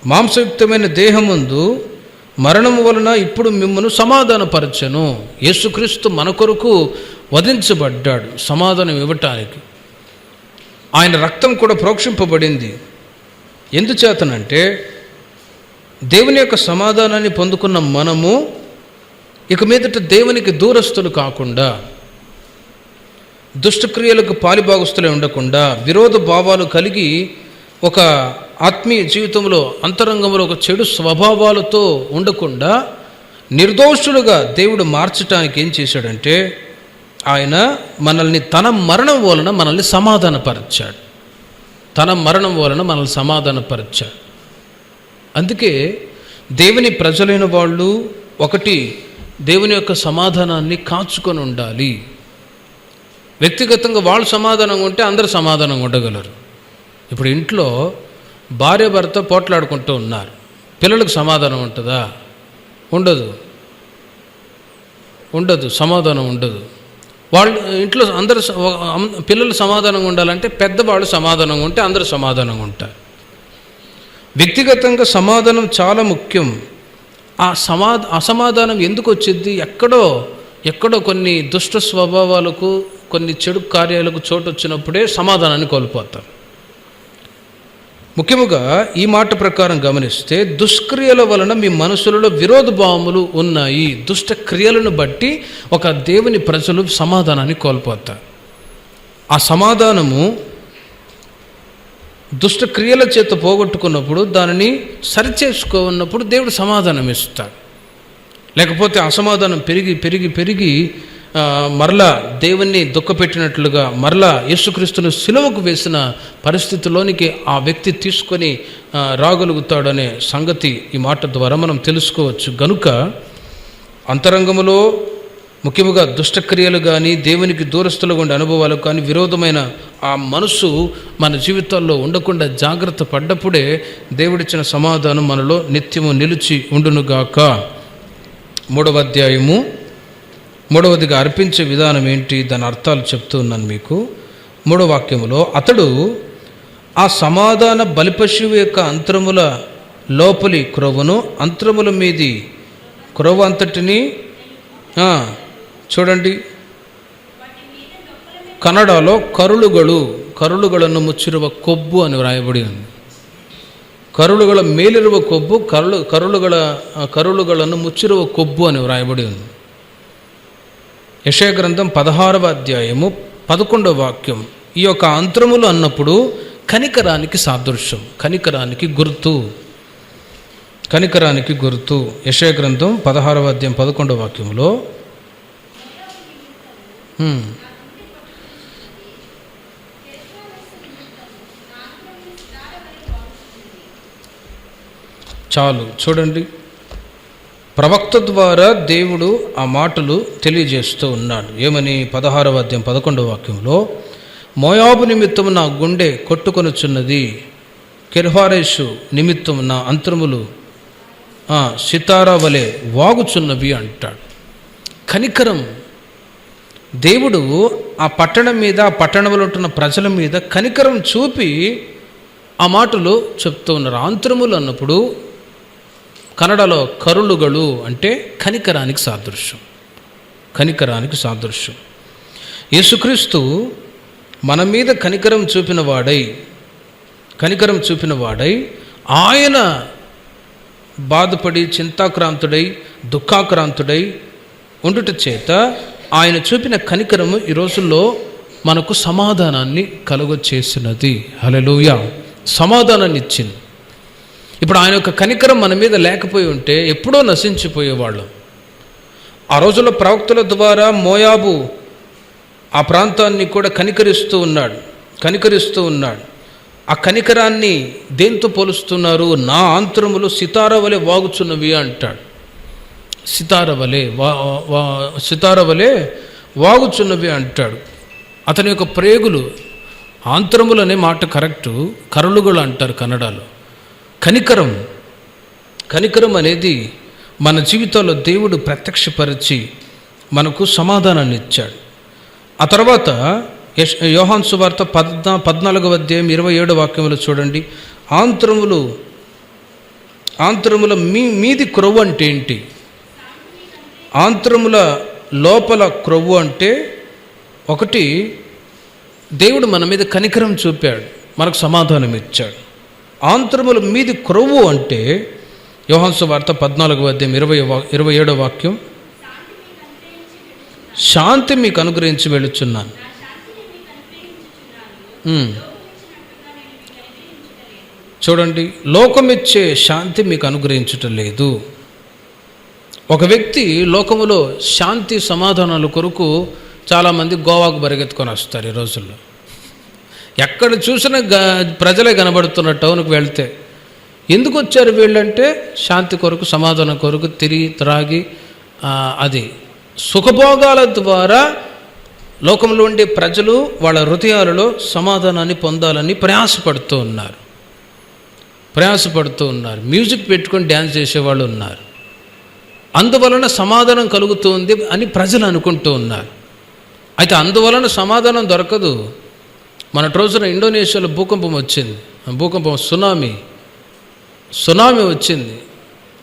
మాంసయుక్తమైన దేహమందు మరణం వలన ఇప్పుడు మిమ్మును సమాధానపరచను. యేసుక్రీస్తు మన కొరకు వధించబడ్డాడు సమాధానం ఇవ్వటానికి. ఆయన రక్తం కూడా ప్రోక్షింపబడింది. ఎందుచేతనంటే దేవుని యొక్క సమాధానాన్ని పొందుకున్న మనము ఇక మీదట దేవునికి దూరస్తులు కాకుండా, దుష్టక్రియలకు పాలిభాగస్తులే ఉండకుండా, విరోధ భావాలు కలిగి ఒక ఆత్మీయ జీవితంలో అంతరంగంలో ఒక చెడు స్వభావాలతో ఉండకుండా నిర్దోషులుగా దేవుడు మార్చడానికి ఏం చేశాడంటే, ఆయన మనల్ని తన మరణం వలన మనల్ని సమాధానపరిచాడు. తన మరణం వలన మనల్ని సమాధానపరిచాడు. అందుకే దేవుని ప్రజలైన వాళ్ళు ఒకటి, దేవుని యొక్క సమాధానాన్ని కాచుకొని ఉండాలి. వ్యక్తిగతంగా వాళ్ళు సమాధానంగా ఉంటే అందరూ సమాధానంగా ఉండగలరు. ఇప్పుడు ఇంట్లో భార్య భర్త పోట్లాడుకుంటూ ఉన్నారు, పిల్లలకు సమాధానం ఉంటుందా? ఉండదు, సమాధానం ఉండదు. వాళ్ళు ఇంట్లో అందరూ పిల్లలు సమాధానంగా ఉండాలంటే పెద్దవాళ్ళు సమాధానంగా ఉంటే అందరూ సమాధానంగా ఉంటారు. వ్యక్తిగతంగా సమాధానం చాలా ముఖ్యం. ఆ అసమాధానం ఎందుకు వచ్చింది? ఎక్కడో కొన్ని దుష్ట స్వభావాలకు, కొన్ని చెడు కార్యాలకు చోటు వచ్చినప్పుడే సమాధానాన్ని కోల్పోతారు. ముఖ్యముగా ఈ మాట ప్రకారం గమనిస్తే, దుష్క్రియల వలన మీ మనసులలో విరోధ భావములు ఉన్నాయి. దుష్ట క్రియలను బట్టి ఒక దేవుని ప్రజలు సమాధానాన్ని కోల్పోతారు. ఆ సమాధానము దుష్ట క్రియల చేత పోగొట్టుకున్నప్పుడు, దానిని సరిచేసుకున్నప్పుడు దేవుడు సమాధానం ఇస్తాడు. లేకపోతే అసమాధానం పెరిగి మరలా దేవుణ్ణి దుఃఖపెట్టినట్లుగా మరలా యేసుక్రీస్తును సిలువకు వేసిన పరిస్థితిలోనికి ఆ వ్యక్తి తీసుకొని రాగలుగుతాడనే సంగతి ఈ మాట ద్వారా మనం తెలుసుకోవచ్చు. గనుక అంతరంగములో ముఖ్యముగా దుష్టక్రియలు కానీ, దేవునికి దూరస్తులుగా ఉండే అనుభవాలు కానీ, విరోధమైన ఆ మనసు మన జీవితాల్లో ఉండకుండా జాగ్రత్త పడ్డప్పుడే దేవుడిచ్చిన సమాధానం మనలో నిత్యము నిలిచి ఉండునుగాక. 3వ అధ్యాయము 3వదిగా అర్పించే విధానం ఏంటి, దాని అర్థాలు చెప్తూ ఉన్నాను మీకు. 3వ వాక్యములో, అతడు ఆ సమాధాన బలిపశువు యొక్క అంతరముల లోపలి క్రొవ్వును, అంతరముల మీది క్రొవ్వు అంతటిని చూడండి, కన్నడలో కరుಳುಗಳನ್ನು ಮುಚ್ಚಿರುವ కొవ్వు అని వ్రాయబడి ఉంది. కరుಳುಗಳ ಮೇಲಿರುವ కొవ్వు, కరుಳುಗಳನ್ನು ముచ్చిರುವ కొవ్వు అని వ్రాయబడి ఉంది. యెషయా గ్రంథం 16వ అధ్యాయము 11వ వాక్యం. ఈ యొక్క అంతరములు అన్నప్పుడు కనికరానికి సాదృశ్యం, కనికరానికి గుర్తు. యెషయా గ్రంథం 16వ అధ్యాయం 11వ వాక్యంలో చాలు చూడండి, ప్రవక్త ద్వారా దేవుడు ఆ మాటలు తెలియజేస్తూ ఉన్నాడు. ఏమని? 16వ అధ్యాయం 11వ వాక్యంలో, మోయాబు నిమిత్తం నా గుండె కొట్టుకొనుచున్నది, కెర్హారేషు నిమిత్తం నా అంతరములు సితారా వలె వాగుచున్నవి అంటాడు. కనికరం, దేవుడు ఆ పట్టణం మీద, ఆ పట్టణంలో ఉంటున్న ప్రజల మీద కనికరం చూపి ఆ మాటలు చెప్తూ ఉన్నారు. అంతరములు అన్నప్పుడు కన్నడలో కరుಳುಗಳು అంటే కనికరానికి సాదృశ్యం. యేసుక్రీస్తు మన మీద కనికరం చూపిన వాడై ఆయన బాధపడి చింతాక్రాంతుడై దుఃఖాక్రాంతుడై ఉండుట చేత ఆయన చూపిన కనికరము ఈ రోజుల్లో మనకు సమాధానాన్ని కలుగచేసినది. హల్లెలూయా! సమాధానాన్ని ఇచ్చింది. ఇప్పుడు ఆయన యొక్క కనికరం మన మీద లేకపోయి ఉంటే ఎప్పుడో నశించిపోయేవాళ్ళం. ఆ రోజుల్లో ప్రవక్తల ద్వారా మోయాబు ఆ ప్రాంతాన్ని కూడా కనికరిస్తూ ఉన్నాడు. ఆ కనికరాన్ని దేంతో పోలుస్తున్నారు? నా అంతరములు సితార వలె వాగుచున్నవి అంటాడు. సితార వలె వాగుచున్నవి అంటాడు. అతని యొక్క ప్రేగులు, ఆంతరములు అనే మాట కరెక్టు, కరుಳುಗಳು అంటారు కన్నడలో. కనికరం అనేది మన జీవితంలో దేవుడు ప్రత్యక్షపరిచి మనకు సమాధానాన్ని ఇచ్చాడు. ఆ తర్వాత యోహాను సువార్త 14వ అధ్యాయం 27వ వాక్యంలో చూడండి, ఆంతరముల మీది క్రొవ్వు అంటే ఏంటి? ఆంతరముల లోపల క్రొవ్వు అంటే ఒకటి, దేవుడు మన మీద కనికరం చూపాడు, మనకు సమాధానం ఇచ్చాడు. ఆంతరముల మీది క్రొవ్వు అంటే యోహాను సువార్త 14వ అధ్యాయం 27వ వాక్యం, శాంతి మీకు అనుగ్రహించి వెళ్ళుచున్నాను. చూడండి, లోకమిచ్చే శాంతి మీకు అనుగ్రహించటం లేదు. ఒక వ్యక్తి లోకములో శాంతి సమాధానాల కొరకు చాలామంది గోవాకు పరిగెత్తుకొని వస్తారు. ఈ రోజుల్లో ఎక్కడ చూసినా ప్రజలే కనబడుతున్న టౌన్కి వెళ్తే. ఎందుకు వచ్చారు వీళ్ళంటే శాంతి కొరకు, సమాధానం కొరకు, తిరిగి త్రాగి అది సుఖభోగాల ద్వారా లోకంలో ఉండే ప్రజలు వాళ్ళ హృదయాలలో సమాధానాన్ని పొందాలని ప్రయాసపడుతూ ఉన్నారు. మ్యూజిక్ పెట్టుకొని డ్యాన్స్ చేసేవాళ్ళు ఉన్నారు. అందువలన సమాధానం కలుగుతుంది అని ప్రజలు అనుకుంటూ ఉన్నారు. అయితే అందువలన సమాధానం దొరకదు. మన రోజున ఇండోనేషియాలో భూకంపం వచ్చింది. సునామీ వచ్చింది.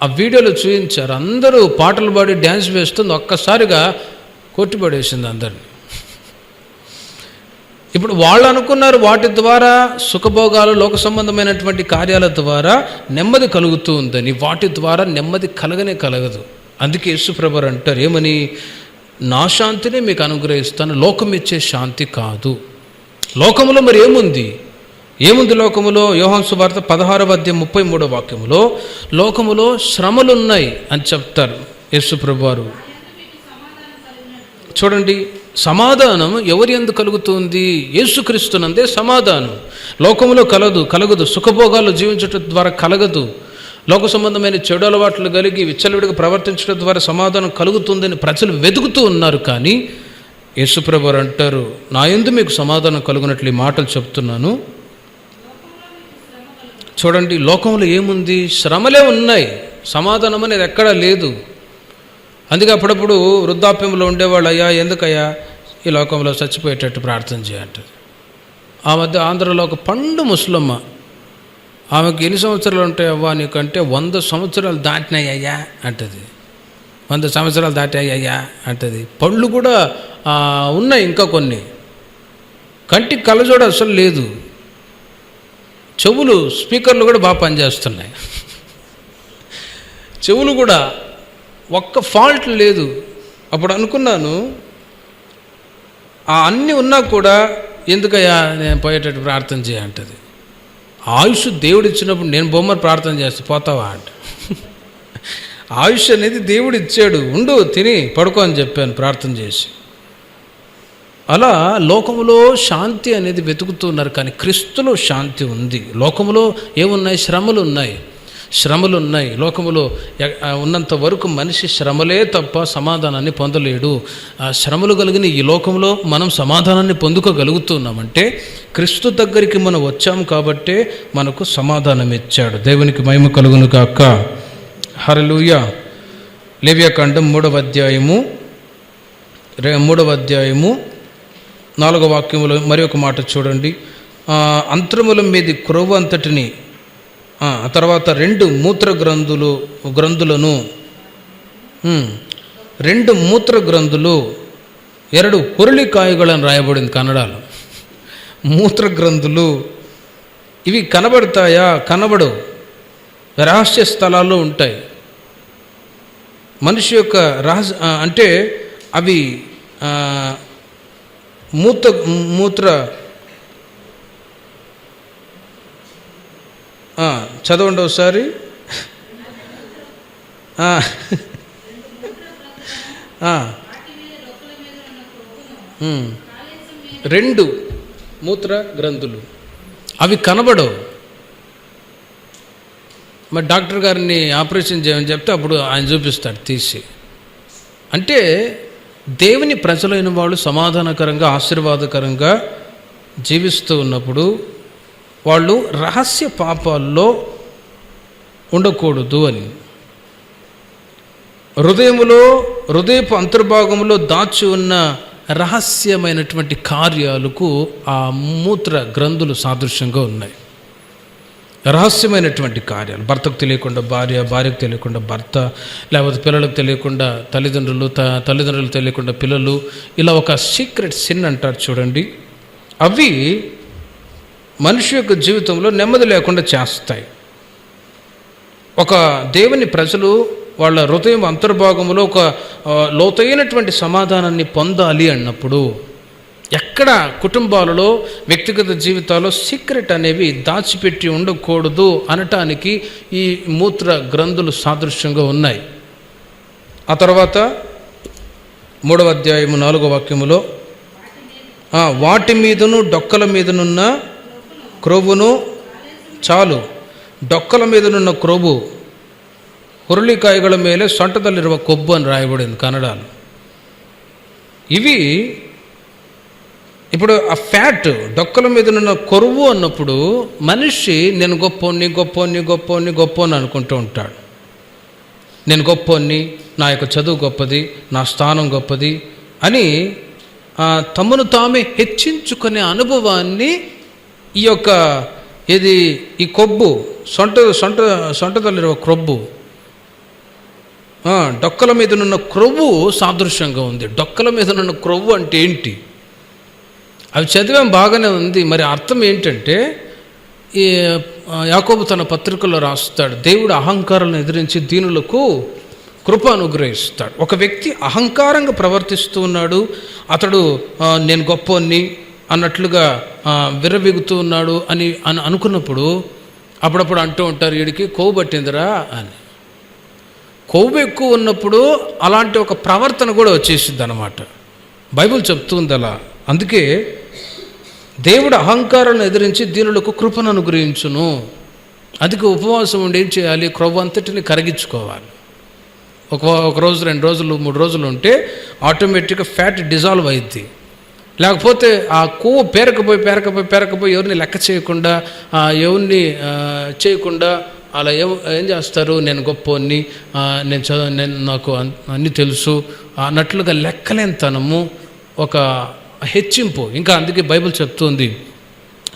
ఆ వీడియోలో చూపించారు. అందరూ పాటలు పాడి డ్యాన్స్ వేస్తుంది. ఒక్కసారిగా కొట్టిపడేసింది అందరిని. ఇప్పుడు వాళ్ళు అనుకున్నారు వాటి ద్వారా సుఖభోగాలు, లోక సంబంధమైనటువంటి కార్యాల ద్వారా నెమ్మది కలుగుతూ ఉందని. వాటి ద్వారా నెమ్మది కలగదు. అందుకే యేసుప్రభువు అంటారు ఏమని? నా శాంతిని మీకు అనుగ్రహిస్తాను, లోకం ఇచ్చే శాంతి కాదు. లోకములో మరి ఏముంది లోకములో? యోహాను సువార్త 16వ అధ్యాయం 33వ వాక్యములో లోకములో శ్రమలున్నాయి అని చెప్తారు యేసుప్రభువు వారు. చూడండి, సమాధానం ఎవరి యందు కలుగుతుంది? యేసుక్రీస్తునందే సమాధానం. లోకములో కలగదు. సుఖభోగాలు జీవించడం ద్వారా కలగదు. లోక సంబంధమైన చెడు అలవాట్లు కలిగి విచ్చలవిడిగా ప్రవర్తించడం ద్వారా సమాధానం కలుగుతుందని ప్రజలు వెతుకుతూ ఉన్నారు. కానీ యేసుప్రభువు వారు అంటారు, నా యందు మీకు సమాధానం కలుగునట్లు ఈ మాటలు చెప్తున్నాను. చూడండి, లోకంలో ఏముంది? శ్రమలే ఉన్నాయి, సమాధానం అనేది ఎక్కడా లేదు. అందుకే అప్పుడప్పుడు వృద్ధాప్యంలో ఉండేవాళ్ళు, అయ్యా ఎందుకయ్యా ఈ లోకంలో చచ్చిపోయేటట్టు ప్రార్థన చేయంటారు. ఆ మధ్య ఆంధ్రలో ఒక పండు ముసలమ్మ, ఆమెకు ఎన్ని సంవత్సరాలు ఉంటాయి అవ్వా నీకంటే 100 సంవత్సరాలు దాటినాయ్యా అంటది. 100 సంవత్సరాలు దాటాయ్యా అంటది. పళ్ళు కూడా ఉన్నాయి, ఇంకా కొన్ని. కంటికి కళ్ళజోడ అసలు లేదు. చెవులు స్పీకర్లు కూడా బాగా పనిచేస్తున్నాయి. చెవులు కూడా ఒక్క ఫాల్ట్ లేదు. అప్పుడు అనుకున్నాను, అన్నీ ఉన్నా కూడా ఎందుకయ్యా నేను పోయేటట్టు ప్రార్థన చేయంటది. ఆయుష్ దేవుడు ఇచ్చినప్పుడు నేను బొమ్మను ప్రార్థన చేస్తే పోతావా అంట. ఆయుష్ అనేది దేవుడు ఇచ్చాడు, ఉండు తిని పడుకో అని చెప్పాను ప్రార్థన చేసి. అలా లోకములో శాంతి అనేది వెతుకుతున్నారు, కానీ క్రీస్తులో శాంతి ఉంది. లోకములో ఏమున్నాయి? శ్రమలు ఉన్నాయి, శ్రమలు ఉన్నాయి. లోకములో ఉన్నంత వరకు మనిషి శ్రమలే తప్ప సమాధానాన్ని పొందలేడు. ఆ శ్రమలు కలిగిన ఈ లోకంలో మనం సమాధానాన్ని పొందుకోగలుగుతున్నామంటే క్రీస్తు దగ్గరికి మనం వచ్చాము కాబట్టే మనకు సమాధానం ఇచ్చాడు. దేవునికి మహిమ కలుగును గాక. హల్లెలూయా. లేవియాకాండం 3వ అధ్యాయము 4వ వాక్యములో మరి ఒక మాట చూడండి. అంతరముల మీది క్రొవ్వు అంతటిని, ఆ తర్వాత 2 మూత్ర గ్రంథులను 2 మూత్ర గ్రంథులు 2 ಹುರುಳಿಕಾಯಿಗಳನ್ನು రాయబడింది కన్నడలో. మూత్ర గ్రంథులు ఇవి కనబడతాయా? కనబడవు, రహస్య స్థలాల్లో ఉంటాయి. మనిషి యొక్క అంటే అవి మూత్ర చదవండి ఒకసారి. 2 మూత్ర గ్రంథులు అవి కనబడవు. మరి డాక్టర్ గారిని ఆపరేషన్ చేయమని చెప్తే అప్పుడు ఆయన చూపిస్తాడు తీసి. అంటే దేవుని ప్రజలైన వాళ్ళు సమాధానకరంగా ఆశీర్వాదకరంగా జీవిస్తూ ఉన్నప్పుడు వాళ్ళు రహస్య పాపాల్లో ఉండకూడదు అని. హృదయపు అంతర్భాగంలో దాచి ఉన్న రహస్యమైనటువంటి కార్యాలకు ఆ మూత్ర గ్రంథులు సాదృశ్యంగా ఉన్నాయి. రహస్యమైనటువంటి కార్యాలు, భర్తకు తెలియకుండా భార్య, భార్యకు తెలియకుండా భర్త, లేకపోతే పిల్లలకు తెలియకుండా తల్లిదండ్రులకు తెలియకుండా పిల్లలు, ఇలా ఒక సీక్రెట్ సిన్ అంటారు చూడండి. అవి మనిషి యొక్క జీవితంలో నెమ్మది లేకుండా చేస్తాయి. ఒక దేవుని ప్రజలు వాళ్ళ హృదయం అంతర్భాగంలో ఒక లోతైనటువంటి సమాధానాన్ని పొందాలి అన్నప్పుడు ఎక్కడ కుటుంబాలలో, వ్యక్తిగత జీవితాల్లో సీక్రెట్ అనేవి దాచిపెట్టి ఉండకూడదు అనటానికి ఈ మూత్ర గ్రంథులు సాదృశ్యంగా ఉన్నాయి. ఆ తర్వాత 3వ అధ్యాయము 4వ వాక్యములో వాటి మీదను డొక్కల మీదనున్న క్రొవ్వును చాలు, డొక్కల మీదనున్న క్రొవ్వు ಹುರುಳಿಕಾಯಿಗಳ ಮೇಲೆ ಸೊಂಟದಲ್ಲಿರುವ ಕೊಬ್ಬು అని రాయబడింది కన్నడలో. ఇవి ఇప్పుడు ఆ ఫ్యాట్ డొక్కల మీద ఉన్న కొరువు అన్నప్పుడు మనిషి నేను గొప్పోని అనుకుంటూ ఉంటాడు. నేను గొప్పోని, నా యొక్క చదువు గొప్పది, నా స్థానం గొప్పది అని తమను తామే హెచ్చించుకునే అనుభవాన్ని ఈ కొవ్వు సొంటదಲ್ಲಿರುವ క్రొవ్వు, డొక్కల మీదనున్న క్రొవ్వు సాదృశ్యంగా ఉంది. డొక్కల మీదనున్న క్రొవ్వు అంటే ఏంటి? అవి చదివాం, బాగానే ఉంది. మరి అర్థం ఏంటంటే ఈ యాకోబు తన పత్రికలో రాస్తాడు, దేవుడు అహంకారాలను ఎదిరించి దీనులకు కృప అనుగ్రహిస్తాడు. ఒక వ్యక్తి అహంకారంగా ప్రవర్తిస్తూ ఉన్నాడు, అతడు నేను గొప్పని అన్నట్లుగా విర్రబిగుతూ ఉన్నాడు అని అనుకున్నప్పుడు అప్పుడప్పుడు అంటూ ఉంటారు, వీడికి కొవ్వు పట్టిందిరా అని. కొవ్వు ఎక్కువ ఉన్నప్పుడు అలాంటి ఒక ప్రవర్తన కూడా వచ్చేసింది అన్నమాట. బైబిల్ చెప్తుంది అలా. అందుకే దేవుడు అహంకారాన్ని ఎదిరించి దీనులకు కృపను అనుగ్రహించును. అందుకే ఉపవాసం ఉండి ఏం చేయాలి? క్రొవ్వు అంతటిని కరిగించుకోవాలి. ఒక రోజు, 2 రోజులు, 3 రోజులు ఉంటే ఆటోమేటిక్గా ఫ్యాట్ డిజాల్వ్ అయింది. లేకపోతే ఆ కొవ్వు పేరకపోయి ఎవరిని లెక్క చేయకుండా, ఎవరిని చేయకుండా అలా ఏం చేస్తారు? నేను గొప్పని, నేను నాకు అన్నీ తెలుసు అన్నట్లుగా లెక్కలేనితనము, ఒక హెచ్చింపు. ఇంకా అందుకే బైబిల్ చెప్తుంది,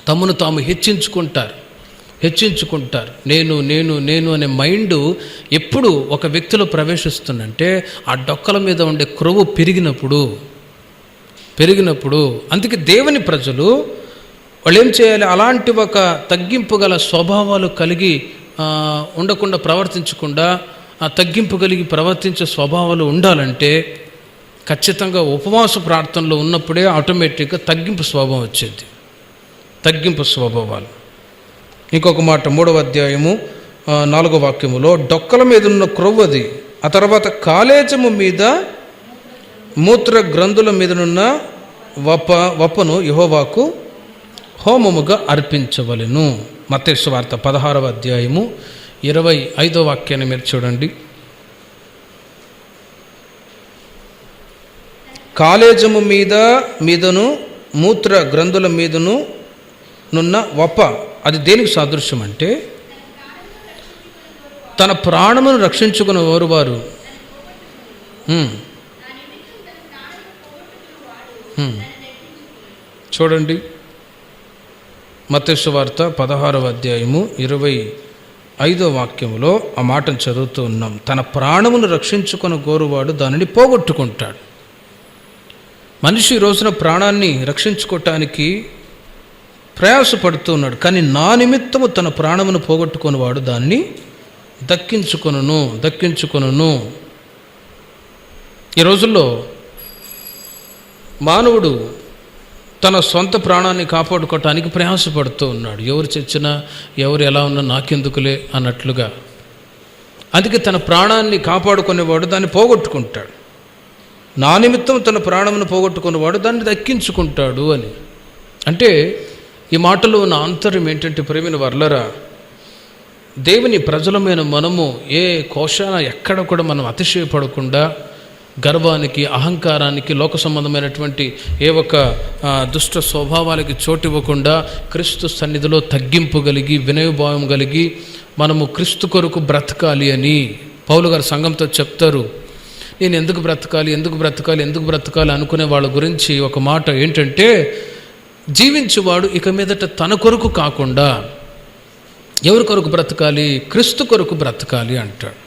తమను తాము హెచ్చించుకుంటారు. నేను నేను నేను అనే మైండ్ ఎప్పుడు ఒక వ్యక్తిలో ప్రవేశిస్తుందంటే ఆ డొక్కల మీద ఉండే క్రొవ్వు పెరిగినప్పుడు అందుకే దేవుని ప్రజలు వాళ్ళు ఏం చేయాలి, అలాంటి ఒక తగ్గింపు గల స్వభావాలు కలిగి ఉండకుండా ప్రవర్తించకుండా ఆ తగ్గింపు కలిగి ప్రవర్తించే స్వభావాలు ఉండాలంటే ఖచ్చితంగా ఉపవాస ప్రార్థనలో ఉన్నప్పుడే ఆటోమేటిక్గా తగ్గింపు స్వభావం వచ్చేది. తగ్గింపు స్వభావాలు. ఇంకొక మాట 3వ అధ్యాయము 4వ వాక్యములో, డొక్కల మీద ఉన్న క్రొవ్వది, ఆ తర్వాత కాలేజము మీద మూత్ర గ్రంథుల మీదనున్న వప్పను యెహోవాకు హోమముగా అర్పించవలెను. మత్తయి సువార్త 16వ అధ్యాయము 25వ వాక్యాన్ని మీరు చూడండి. కాలేజము మీదను మూత్ర గ్రంథుల మీదను నున్న వప్ప, అది దేనికి సాదృశ్యం అంటే తన ప్రాణమును రక్షించుకున్న వారు చూడండి. మత్తయి సువార్త 16వ అధ్యాయము 25వ వాక్యములో ఆ మాటను చదువుతూ ఉన్నాం. తన ప్రాణమును రక్షించుకున్న గోరువాడు దానిని పోగొట్టుకుంటాడు. మనిషి ఈ రోజున ప్రాణాన్ని రక్షించుకోవటానికి ప్రయాసపడుతూ ఉన్నాడు, కానీ నా నిమిత్తము తన ప్రాణమును పోగొట్టుకుని వాడు దానిని దక్కించుకొనును. ఈ రోజుల్లో మానవుడు తన సొంత ప్రాణాన్ని కాపాడుకోవటానికి ప్రయాసపడుతూ ఉన్నాడు. ఎవరు చచ్చినా ఎవరు ఎలా ఉన్నా నాకెందుకులే అన్నట్లుగా. అందుకే తన ప్రాణాన్ని కాపాడుకునేవాడు దాన్ని పోగొట్టుకుంటాడు. నా నిమిత్తం తన ప్రాణమును పోగొట్టుకునేవాడు దాన్ని దక్కించుకుంటాడు అని. అంటే ఈ మాటలో ఉన్న ఆంతర్యం ఏంటంటే, ప్రేమైన వర్లరా, దేవుని ప్రజలమైన మనము ఏ కోశాన ఎక్కడ కూడా మనం అతిశయపడకుండా, గర్వానికి, అహంకారానికి, లోక సంబంధమైనటువంటి ఏ ఒక దుష్ట స్వభావాలకి చోటివ్వకుండా క్రీస్తు సన్నిధిలో తగ్గింపు కలిగి, వినయభావం కలిగి మనము క్రీస్తు కొరకు బ్రతకాలి అని పౌలు గారు సంఘంతో చెప్తారు. నేను ఎందుకు బ్రతకాలి అనుకునే వాళ్ళ గురించి ఒక మాట ఏంటంటే, జీవించువాడు ఇక మీదట తన కొరకు కాకుండా ఎవరి కొరకు బ్రతకాలి? క్రీస్తు కొరకు బ్రతకాలి అంటాడు.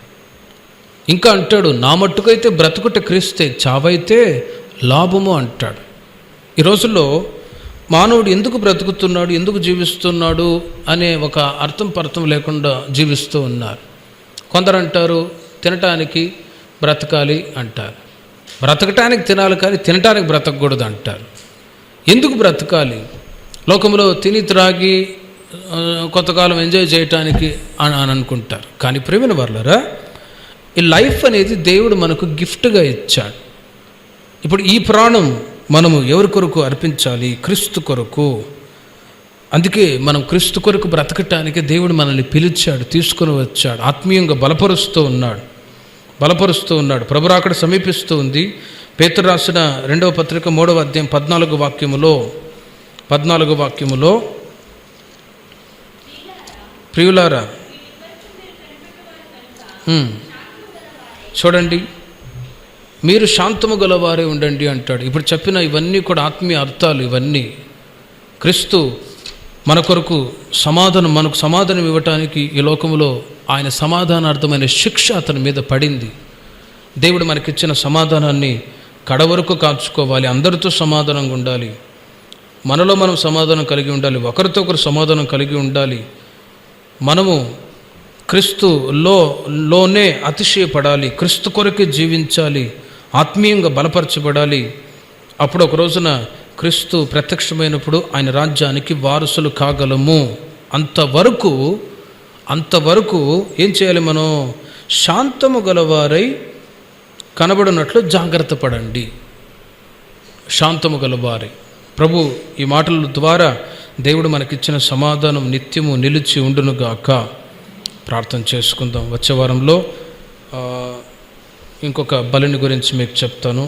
ఇంకా అంటాడు, నా మట్టుకైతే బ్రతుకుట క్రీస్తే, చావైతే లాభము అంటాడు. ఈ రోజుల్లో మానవుడు ఎందుకు బ్రతుకుతున్నాడు, ఎందుకు జీవిస్తున్నాడు అనే ఒక అర్థం పర్థం లేకుండా జీవిస్తూ ఉన్నారు. కొందరు అంటారు తినటానికి బ్రతకాలి అంటారు, బ్రతకటానికి తినాలి కానీ తినటానికి బ్రతకూడదు అంటారు. ఎందుకు బ్రతకాలి? లోకంలో తిని త్రాగి కొంతకాలం ఎంజాయ్ చేయటానికి అని అనుకుంటారు. కానీ ప్రేమైన వర్లరా, ఈ లైఫ్ అనేది దేవుడు మనకు గిఫ్ట్గా ఇచ్చాడు. ఇప్పుడు ఈ ప్రాణం మనము ఎవరి కొరకు అర్పించాలి? క్రీస్తు కొరకు. అందుకే మనం క్రీస్తు కొరకు బ్రతకటానికి దేవుడు మనల్ని పిలిచాడు, తీసుకొని వచ్చాడు, ఆత్మీయంగా బలపరుస్తూ ఉన్నాడు. ప్రభు రాకడ సమీపిస్తూ ఉంది. పేతురు రాసిన 2వ పత్రిక 3వ అధ్యాయం 14వ వాక్యములో ప్రియులారా చూడండి, మీరు శాంతము గలవారే ఉండండి అంటాడు. ఇప్పుడు చెప్పిన ఇవన్నీ కూడా ఆత్మీయ అర్థాలు. ఇవన్నీ క్రీస్తు మన కొరకు మనకు సమాధానం ఇవ్వటానికి ఈ లోకములో ఆయన సమాధానార్థమైన శిక్ష అతని మీద పడింది. దేవుడు మనకిచ్చిన సమాధానాన్ని కడవరకు కాచుకోవాలి. అందరితో సమాధానంగా ఉండాలి. మనలో మనం సమాధానం కలిగి ఉండాలి. ఒకరితో ఒకరు సమాధానం కలిగి ఉండాలి. మనము క్రీస్తులోనే అతిశయపడాలి. క్రీస్తు కొరకే జీవించాలి. ఆత్మీయంగా బలపరచబడాలి. అప్పుడు ఒక రోజున క్రీస్తు ప్రత్యక్షమైనప్పుడు ఆయన రాజ్యానికి వారసులు కాగలము. అంతవరకు ఏం చేయాలి? మనం శాంతము గలవారై కనబడినట్లు జాగ్రత్త పడండి. శాంతము గలవారై. ప్రభు ఈ మాటల ద్వారా దేవుడు మనకిచ్చిన సమాధానం నిత్యము నిలిచి ఉండునుగాక. ప్రార్థన చేసుకుందాం. వచ్చే వారంలో ఇంకొక బలిని గురించి మీకు చెప్తాను.